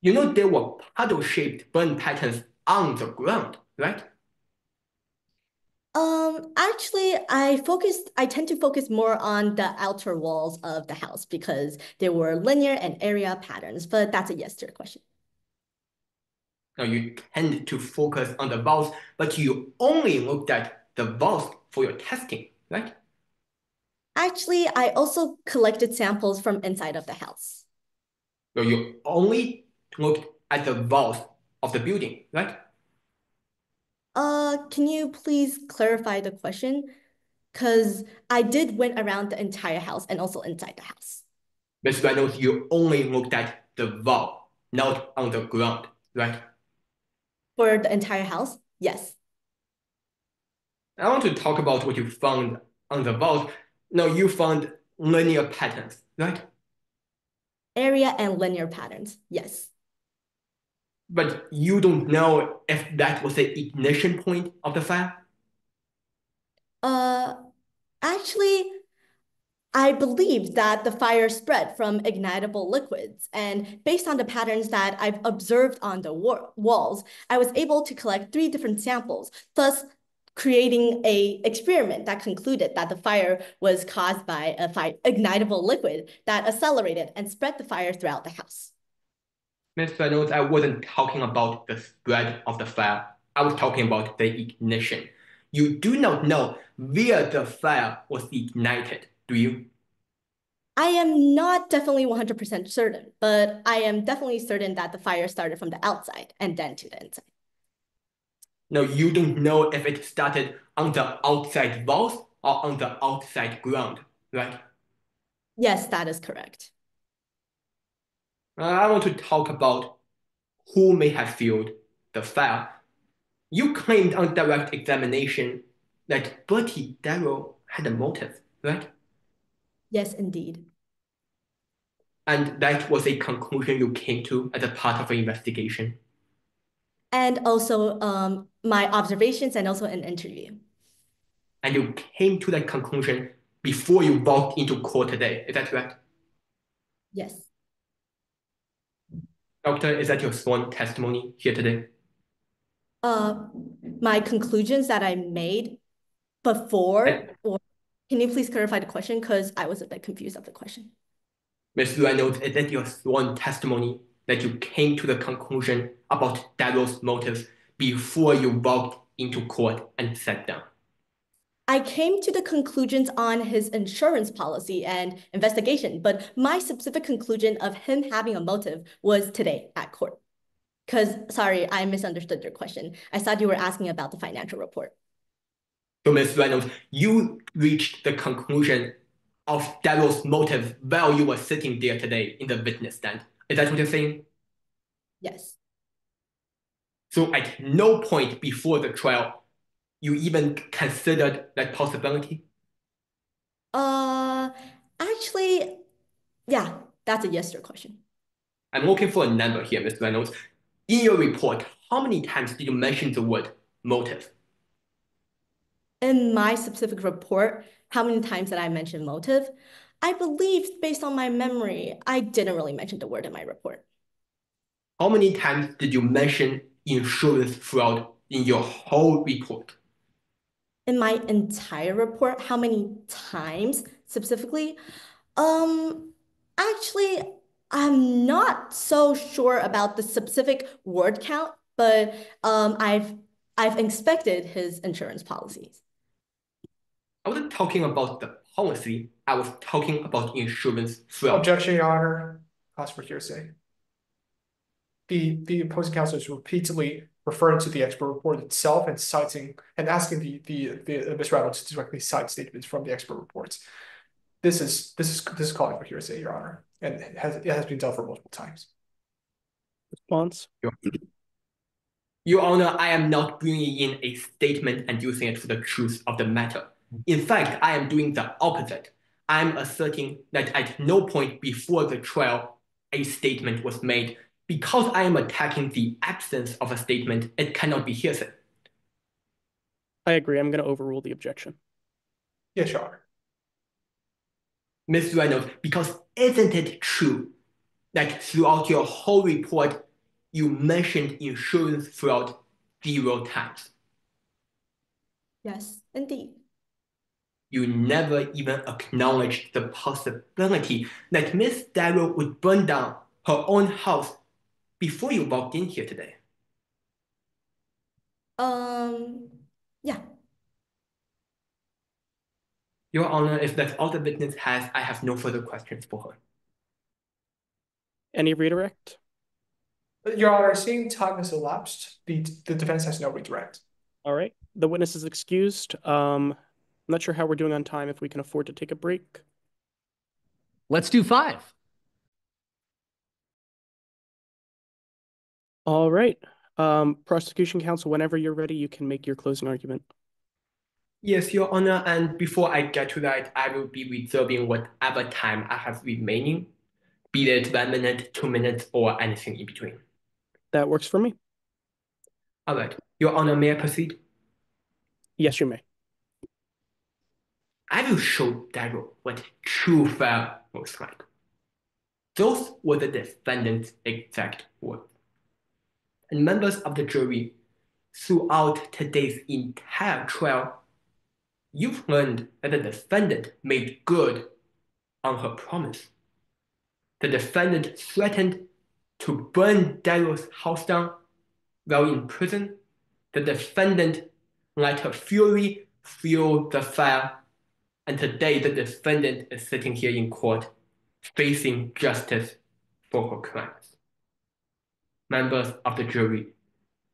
You know there were puddle-shaped burn patterns on the ground, right? Actually, I tend to focus more on the outer walls of the house because there were linear and area patterns, but that's a yes to your question. Now you tend to focus on the walls, but you only looked at the walls for your testing, right? Actually, I also collected samples from inside of the house. So you only looked at the walls of the building, right? Can you please clarify the question? Because I did went around the entire house and also inside the house. Ms. Reynolds, you only looked at the wall, not on the ground, right? For the entire house? Yes. I want to talk about what you found on the walls. Now you found linear patterns, right? Area and linear patterns, yes. But you don't know if that was the ignition point of the fire? Actually, I believe that the fire spread from ignitable liquids, and based on the patterns that I've observed on the walls, I was able to collect 3 different samples, thus creating an experiment that concluded that the fire was caused by a ignitable liquid that accelerated and spread the fire throughout the house. Ms. Reynolds, I wasn't talking about the spread of the fire. I was talking about the ignition. You do not know where the fire was ignited, do you? I am not definitely 100% certain, but I am definitely certain that the fire started from the outside and then to the inside. No, you don't know if it started on the outside walls or on the outside ground, right? Yes, that is correct. I want to talk about who may have fueled the fire. You claimed on direct examination that Bertie Darrow had a motive, right? Yes, indeed. And that was a conclusion you came to as a part of an investigation. And also my observations and also an interview. And you came to that conclusion before you walked into court today, is that correct? Yes. Doctor, is that your sworn testimony here today? My conclusions that I made before, or can you please clarify the question? Because I was a bit confused of the question. Ms. Reynolds, is it your sworn testimony that you came to the conclusion about Darrow's motives before you walked into court and sat down? I came to the conclusions on his insurance policy and investigation, but my specific conclusion of him having a motive was today at court. Because, sorry, I misunderstood your question. I thought you were asking about the financial report. So, Ms. Reynolds, you reached the conclusion of Darrow's motive while you were sitting there today in the witness stand. Is that what you're saying? Yes. So at no point before the trial, you even considered that possibility? Actually, yeah, that's a yes to your question. I'm looking for a number here, Mr. Reynolds. In your report, how many times did you mention the word motive? In my specific report, how many times did I mention motive? I believe, based on my memory, I didn't really mention the word in my report. How many times did you mention insurance fraud in your whole report? In my entire report, how many times specifically? Actually, I'm not so sure about the specific word count, but I've inspected his insurance policies. I wasn't talking about the policy. I was talking about insurance fraud. Objection, Your Honor. Ask for hearsay. The opposing counsel is repeatedly referring to the expert report itself and citing and asking the Ms. Reynolds to directly cite statements from the expert reports. This is calling for hearsay, Your Honor, and it has been done for multiple times. Response. Your Honor, I am not bringing in a statement and using it for the truth of the matter. In fact, I am doing the opposite. I'm asserting that at no point before the trial a statement was made. Because I am attacking the absence of a statement, it cannot be hearsay. I agree. I'm going to overrule the objection. Yes, Your Honor. Ms. Reynolds, because isn't it true that throughout your whole report, you mentioned insurance fraud 0 times? Yes, indeed. You never even acknowledged the possibility that Miss Darrow would burn down her own house before you walked in here today. Yeah. Your Honor, if that's all the witness has, I have no further questions for her. Any redirect? Your Honor, seeing time has elapsed, the defense has no redirect. All right. The witness is excused. I'm not sure how we're doing on time, if we can afford to take a break. Let's do 5. All right. Prosecution counsel, whenever you're ready, you can make your closing argument. Yes, Your Honor, and before I get to that, I will be reserving whatever time I have remaining, be it 1 minute, 2 minutes, or anything in between. That works for me. All right. Your Honor, may I proceed? Yes, you may. I will show Darrow what true fair looks like. Those were the defendant's exact words. And members of the jury, throughout today's entire trial, you've learned that the defendant made good on her promise. The defendant threatened to burn Darrow's house down while in prison. The defendant let her fury fuel the fire. And today the defendant is sitting here in court facing justice for her crimes. Members of the jury,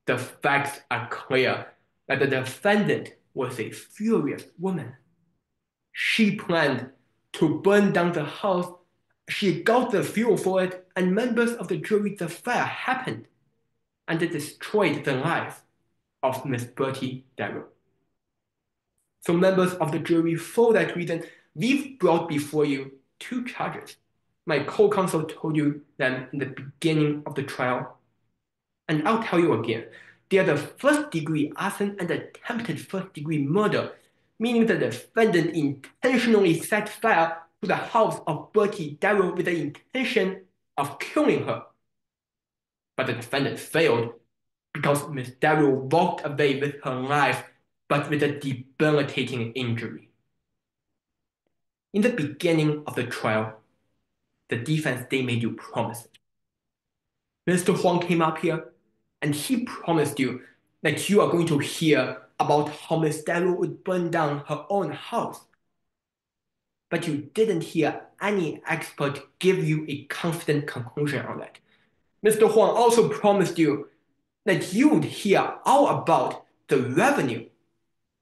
the facts are clear that the defendant was a furious woman. She planned to burn down the house. She got the fuel for it, and members of the jury, the fire happened, and it destroyed the life of Miss Bertie Darrow. So members of the jury, for that reason, we've brought before you 2 charges. My co-counsel told you them in the beginning of the trial, and I'll tell you again. They are the first-degree arson and attempted first-degree murder, meaning the defendant intentionally set fire to the house of Bertie Darrow with the intention of killing her. But the defendant failed because Miss Darrow walked away with her life, but with a debilitating injury. In the beginning of the trial, the defense, they made you promises. Mr. Huang came up here and he promised you that you are going to hear about how Miss Darrow would burn down her own house. But you didn't hear any expert give you a confident conclusion on that. Mr. Huang also promised you that you would hear all about the revenue.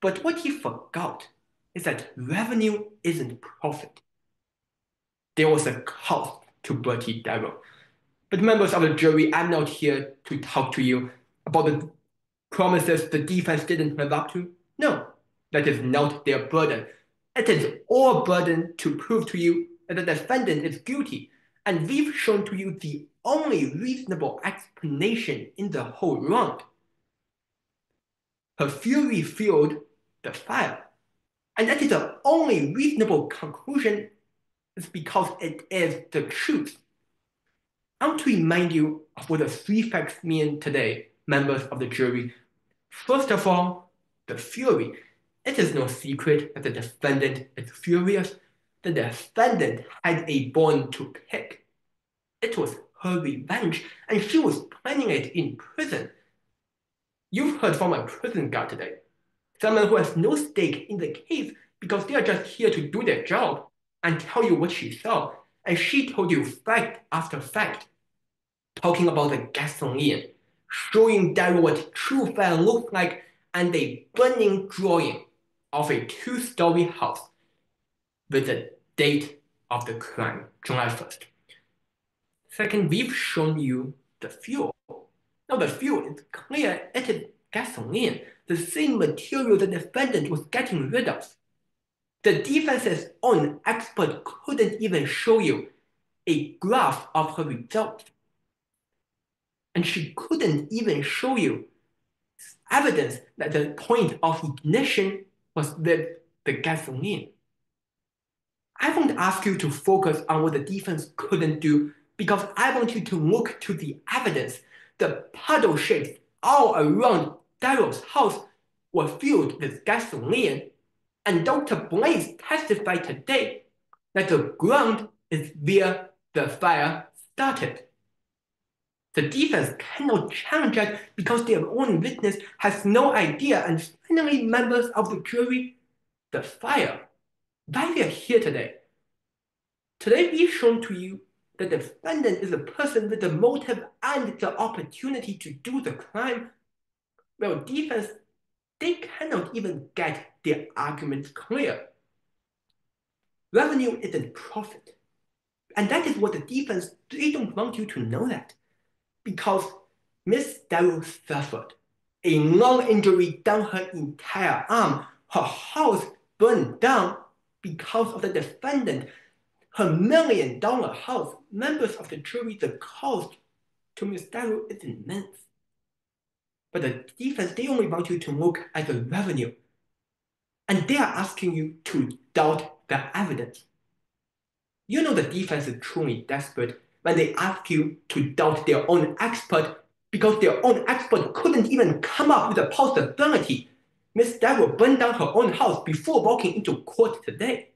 But what he forgot is that revenue isn't profit. There was a cost to Bertie Darrow. But members of the jury, I'm not here to talk to you about the promises the defense didn't live up to. No, that is not their burden. It is our burden to prove to you that the defendant is guilty, and we've shown to you the only reasonable explanation in the whole round. Her fury fueled the fire, and that is the only reasonable conclusion is because it is the truth. I want to remind you of what the three facts mean today, members of the jury. First of all, the fury. It is no secret that the defendant is furious. The defendant had a bone to pick. It was her revenge, and she was planning it in prison. You've heard from a prison guard today, someone who has no stake in the case because they are just here to do their job and tell you what she saw. And she told you fact after fact, talking about the gasoline, showing Darrow what true fire looks like, and a burning drawing of a two-story house with the date of the crime, July 1st. Second, we've shown you the fuel. Now the fuel is clear, it is gasoline, the same material the defendant was getting rid of. The defense's own expert couldn't even show you a graph of her results. And she couldn't even show you evidence that the point of ignition was with the gasoline. I won't ask you to focus on what the defense couldn't do because I want you to look to the evidence. The puddle shapes all around Darrow's house were filled with gasoline, and Dr. Blaze testified today that the ground is where the fire started. The defense cannot challenge that because their own witness has no idea. And finally, members of the jury, the fire. Why we are here today? Today we've shown to you that the defendant is a person with the motive and the opportunity to do the crime. Well, defense, they cannot even get their arguments clear. Revenue isn't profit. And that is what the defense, they don't want you to know that. Because Miss Darrow suffered a long injury down her entire arm. Her house burned down because of the defendant. Her $1 million house, members of the jury, the cost to Miss Darrow is immense. But the defense, they only want you to look at the revenue. And they are asking you to doubt the evidence. You know the defense is truly desperate when they ask you to doubt their own expert because their own expert couldn't even come up with a possibility. Miss Darrow burned down her own house before walking into court today.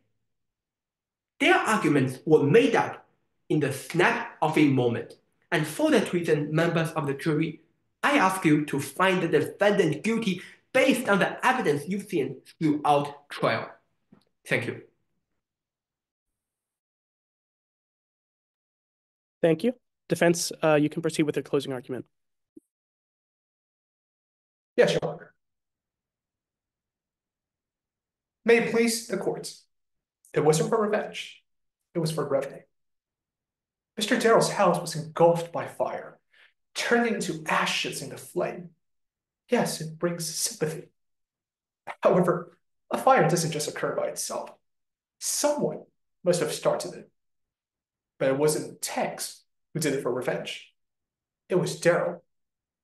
Their arguments were made up in the snap of a moment. And for that reason, members of the jury, I ask you to find the defendant guilty based on the evidence you've seen throughout trial. Thank you. Thank you. Defense, you can proceed with the closing argument. Yes, Your Honor. May it please the courts. It wasn't for revenge. It was for revenue. Mr. Darrow's house was engulfed by fire, turning into ashes in the flame. Yes, it brings sympathy. However, a fire doesn't just occur by itself. Someone must have started it. But it wasn't Tanks who did it for revenge. It was Darrow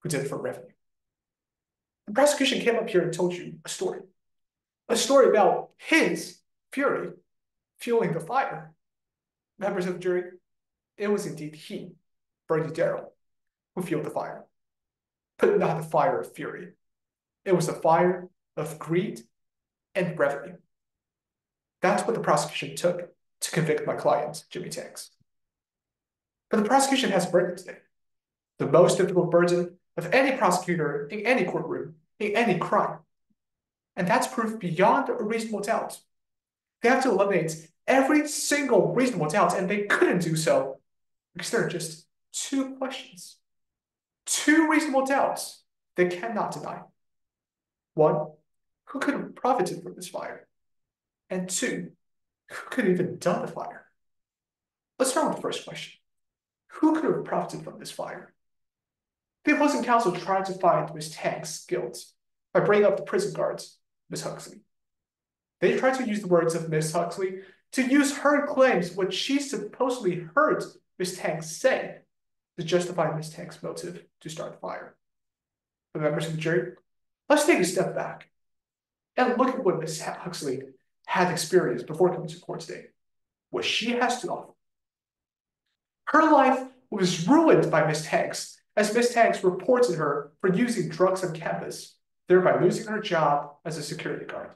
who did it for revenue. The prosecution came up here and told you a story about his fury fueling the fire. Members of the jury, it was indeed he, Bertie Darrow, who fueled the fire. but not the fire of fury. It was the fire of greed and revenue. That's what the prosecution took to convict my client, Jimmie Tanks. But the prosecution has a burden today. The most difficult burden of any prosecutor in any courtroom, in any crime. And that's proof beyond a reasonable doubt. They have to eliminate every single reasonable doubt, and they couldn't do so because there are just two questions. Two reasonable doubts they cannot deny. One, who could have profited from this fire? And two, who could have even done the fire? Let's start with the first question. Who could have profited from this fire? The opposing counsel tried to find Ms. Tanks' guilt by bringing up the prison guards, Ms. Huxley. They tried to use the words of Ms. Huxley to use her claims, what she supposedly heard Ms. Tanks say, to justify Ms. Tanks' motive to start the fire. But members of the jury, let's take a step back and look at what Ms. Huxley had experienced before coming to court today, what she has to offer. Her life was ruined by Ms. Tanks, as Ms. Tanks reported her for using drugs on campus, thereby losing her job as a security guard.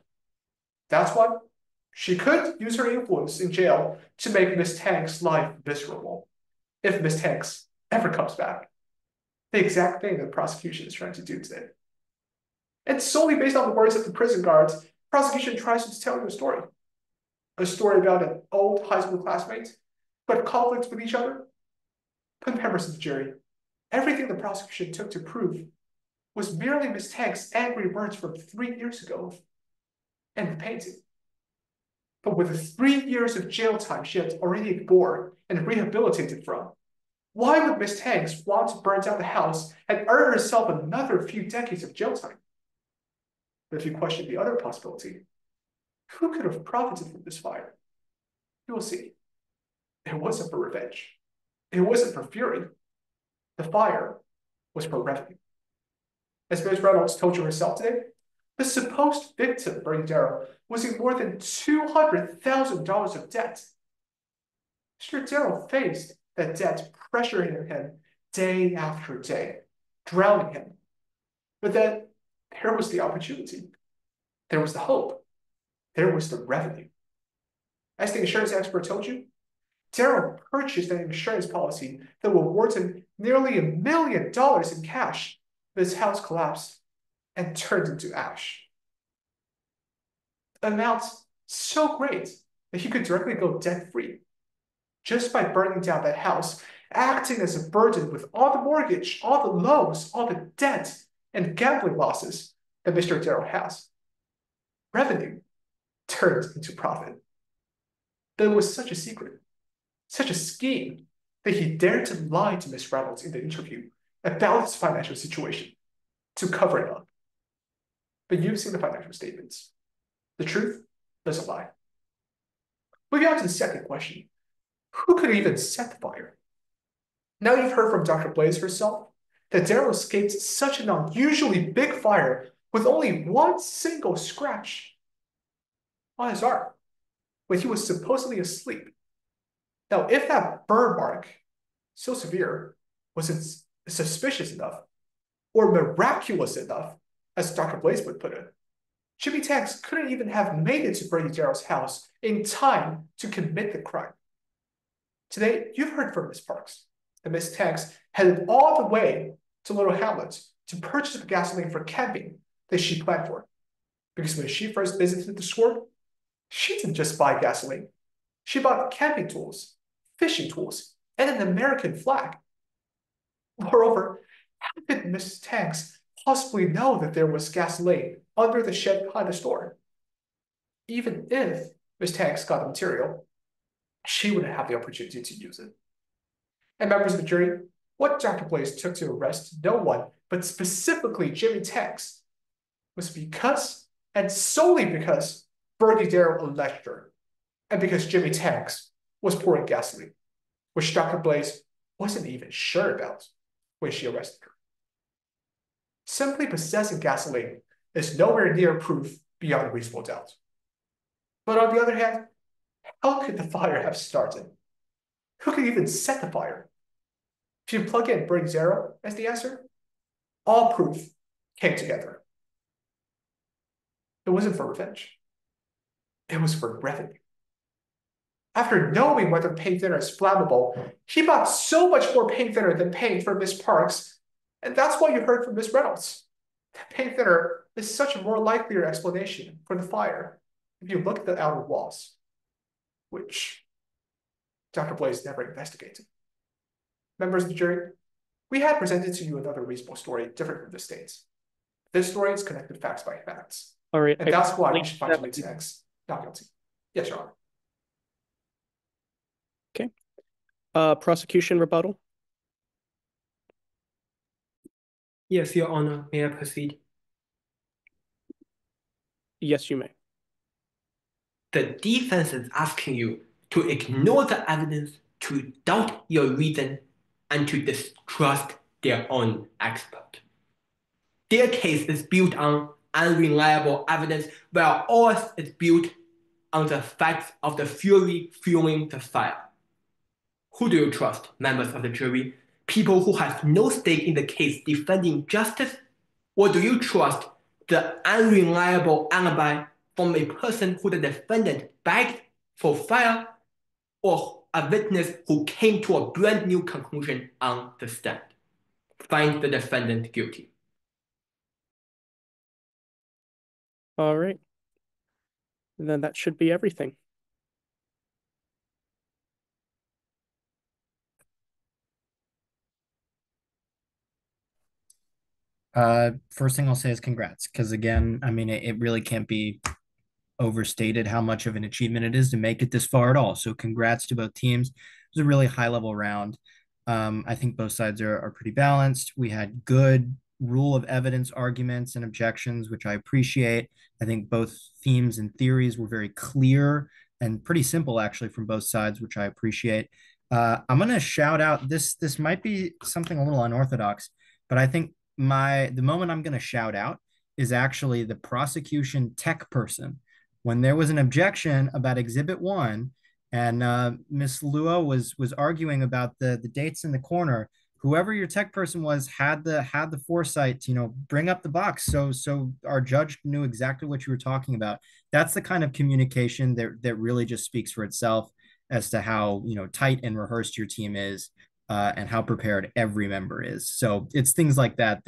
That's why she could use her influence in jail to make Ms. Tanks' life miserable, if Ms. Tanks ever comes back. The exact thing that the prosecution is trying to do today. And solely based on the words of the prison guards, the prosecution tries to tell you a story. A story about an old high school classmate who had conflicts with each other. But members of the jury, everything the prosecution took to prove was merely Ms. Tanks' angry words from 3 years ago and the painting. But with the 3 years of jail time she had already bore and rehabilitated from, why would Ms. Tanks want to burn down the house and earn herself another few decades of jail time? But if you question the other possibility, who could have profited from this fire? You will see. It wasn't for revenge. It wasn't for fury. The fire was for revenue. As Ms. Reynolds told you herself today, the supposed victim, Bertie Darrow, was in more than $200,000 of debt. Mr. Darrow faced that debt pressuring him day after day, drowning him. But then there was the opportunity. There was the hope. There was the revenue. As the insurance expert told you, Darrow purchased an insurance policy that will award him nearly $1 million in cash, but his house collapsed and turned into ash. An amount so great that he could directly go debt-free just by burning down that house, acting as a burden with all the mortgage, all the loans, all the debt, and gambling losses that Mr. Darrow has. Revenue turned into profit. But it was such a secret, such a scheme, that he dared to lie to Ms. Reynolds in the interview about his financial situation to cover it up. But you've seen the financial statements. The truth doesn't lie. Moving on to the second question. Who could even set the fire? Now you've heard from Dr. Blaze herself that Darrow escaped such an unusually big fire with only one single scratch on his arm when he was supposedly asleep. Now, if that burn mark, so severe, wasn't suspicious enough or miraculous enough, as Dr. Blaze would put it, Jimmie Tanks couldn't even have made it to Bertie Darrow's house in time to commit the crime. Today, you've heard from Ms. Parks that Ms. Tanks headed all the way to Little Hamlet to purchase the gasoline for camping that she planned for. Because when she first visited the store, she didn't just buy gasoline. She bought camping tools, fishing tools, and an American flag. Moreover, how could Ms. Tanks possibly know that there was gasoline under the shed behind the store? Even if Ms. Tanks got the material, she wouldn't have the opportunity to use it. And members of the jury, what Dr. Blaze took to arrest no one, but specifically Jimmie Tanks, was because, and solely because, Bertie Darrow alleged her, and because Jimmie Tanks was pouring gasoline, which Dr. Blaze wasn't even sure about when she arrested her. Simply possessing gasoline is nowhere near proof beyond reasonable doubt. But on the other hand, how could the fire have started? Who could even set the fire? If you plug in Bertie Darrow as the answer, all proof came together. It wasn't for revenge. It was for revenue. After knowing whether paint thinner is flammable, he bought so much more paint thinner than paint for Miss Parks, and that's what you heard from Miss Reynolds. That paint thinner is such a more likelier explanation for the fire if you look at the outer walls, which Dr. Blaze never investigated. Members of the jury, we had presented to you another reasonable story different from the state's. This story is connected facts by facts. All right. And that's why you should find Jimmie Tanks not guilty. Yes, Your Honor. Okay. Prosecution rebuttal. Yes, Your Honor. May I proceed? Yes, you may. The defense is asking you to ignore the evidence, to doubt your reason, and to distrust their own expert. Their case is built on unreliable evidence, while ours is built on the facts of the fury fueling the fire. Who do you trust, members of the jury? People who have no stake in the case defending justice? Or do you trust the unreliable alibi from a person who the defendant begged for fire, or a witness who came to a brand new conclusion on the stand? Find the defendant guilty. All right. Then that should be everything. First thing I'll say is congrats, because again, I mean, it really can't be overstated how much of an achievement it is to make it this far at all. So congrats to both teams. It was a really high level round. I think both sides are pretty balanced. We had good rule of evidence arguments and objections, which I appreciate. I think both themes and theories were very clear and pretty simple actually from both sides, which I appreciate. I'm going to shout out this. This might be something a little unorthodox, but I think the moment I'm going to shout out is actually the prosecution tech person. When there was an objection about Exhibit 1 and Miss Luo was arguing about the dates in the corner, whoever your tech person was had the foresight to, bring up the box so our judge knew exactly what you were talking about. That's the kind of communication that really just speaks for itself as to how tight and rehearsed your team is. And how prepared every member is. So it's things like that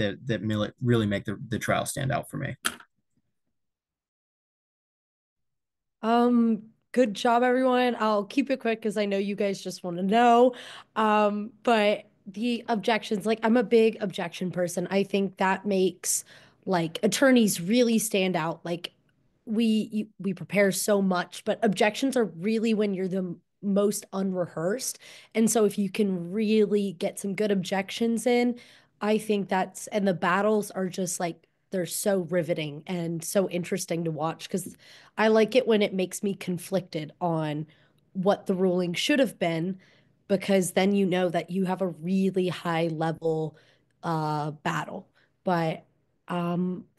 really make the trial stand out for me. Good job, everyone. I'll keep it quick because I know you guys just want to know. But the objections, like I'm a big objection person. I think that makes attorneys really stand out. Like we prepare so much, but objections are really when you're the most unrehearsed. And so if you can really get some good objections in, I think and the battles are just they're so riveting and so interesting to watch because I like it when it makes me conflicted on what the ruling should have been, because then you know that you have a really high level battle. But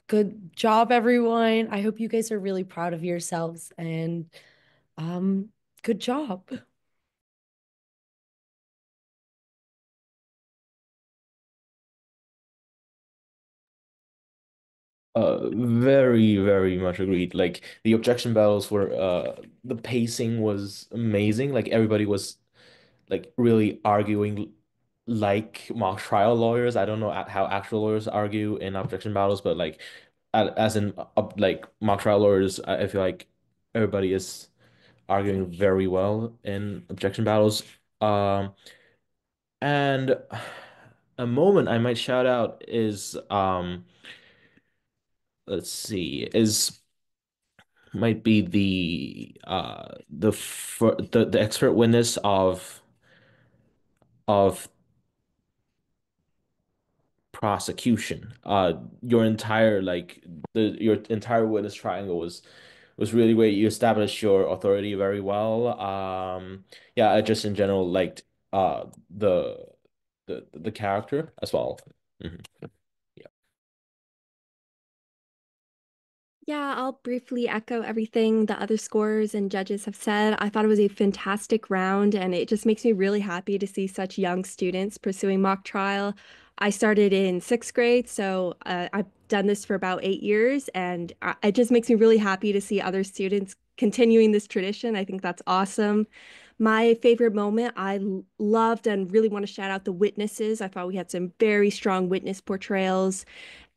good job, everyone. I hope you guys are really proud of yourselves and good job. Very, very much agreed. Like the objection battles were the pacing was amazing. Like everybody was like really arguing like mock trial lawyers. I don't know how actual lawyers argue in objection battles, but like as in like mock trial lawyers, I feel like everybody is arguing very well in objection battles. And a moment I might shout out is let's see, is might be the expert witness of prosecution. Your entire your entire witness triangle was really great. You established your authority very well. Yeah, I just in general liked uh the the character as well. Mhm. Yeah. Yeah, I'll briefly echo everything the other scorers and judges have said. I thought it was a fantastic round, and it just makes me really happy to see such young students pursuing mock trial. I started in 6th grade, so I've done this for about 8 years, and it just makes me really happy to see other students continuing this tradition. I think that's awesome. My favorite moment, loved and really want to shout out the witnesses. I thought we had some very strong witness portrayals,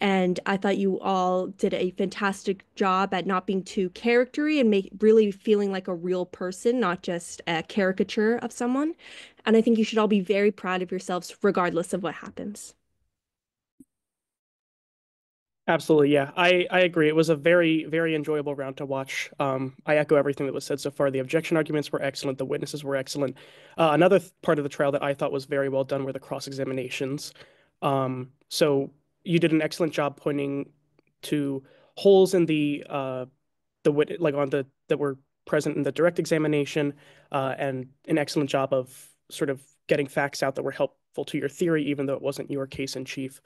and I thought you all did a fantastic job at not being too charactery and really feeling like a real person, not just a caricature of someone. And I think you should all be very proud of yourselves regardless of what happens. Absolutely, yeah. I agree. It was a very, very enjoyable round to watch. I echo everything that was said so far. The objection arguments were excellent. The witnesses were excellent. Another part of the trial that I thought was very well done were the cross-examinations. So you did an excellent job pointing to holes in that were present in the direct examination, and an excellent job of sort of getting facts out that were helpful to your theory, even though it wasn't your case in chief.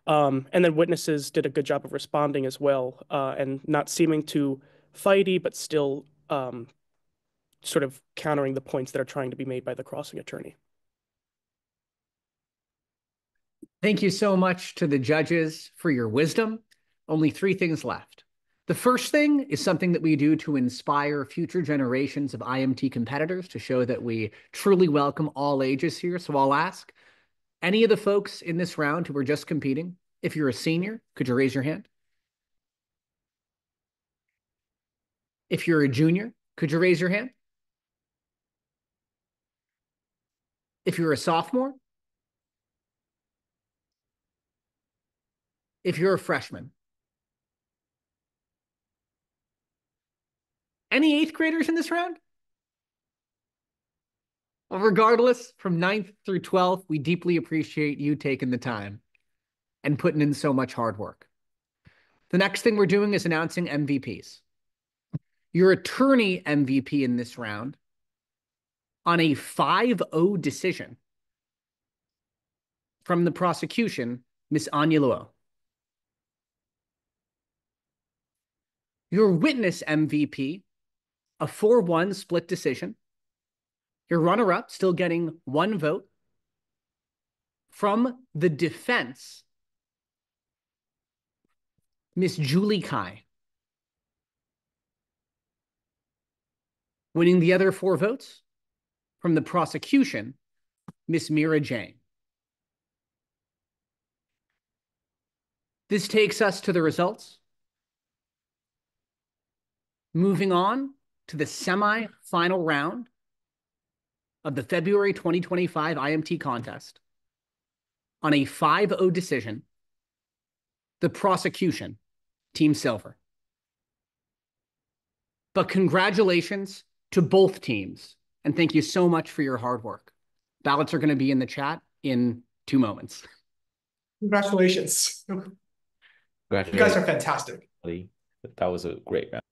And then witnesses did a good job of responding as well, and not seeming too fighty, but still sort of countering the points that are trying to be made by the crossing attorney. Thank you so much to the judges for your wisdom. Only 3 things left. The first thing is something that we do to inspire future generations of IMT competitors, to show that we truly welcome all ages here. So I'll ask, any of the folks in this round who are just competing, if you're a senior, could you raise your hand? If you're a junior, could you raise your hand? If you're a sophomore? If you're a freshman? Any 8th graders in this round? Well, regardless, from 9th through 12th, we deeply appreciate you taking the time and putting in so much hard work. The next thing we're doing is announcing MVPs. Your attorney MVP in this round, on a 5-0 decision from the prosecution, Miss Anya Luo. Your witness MVP, a 4-1 split decision. Your runner-up, still getting 1 vote, from the defense, Miss Julie Kai. Winning the other 4 votes, from the prosecution, Miss Mira Jiang. This takes us to the results. Moving on to the semi-final round of the February 2025 IMT contest. On a 5-0 decision, the prosecution, Team Silver. But congratulations to both teams, and thank you so much for your hard work. Ballots are going to be in the chat in 2 moments. Congratulations. You guys are fantastic. That was a great round.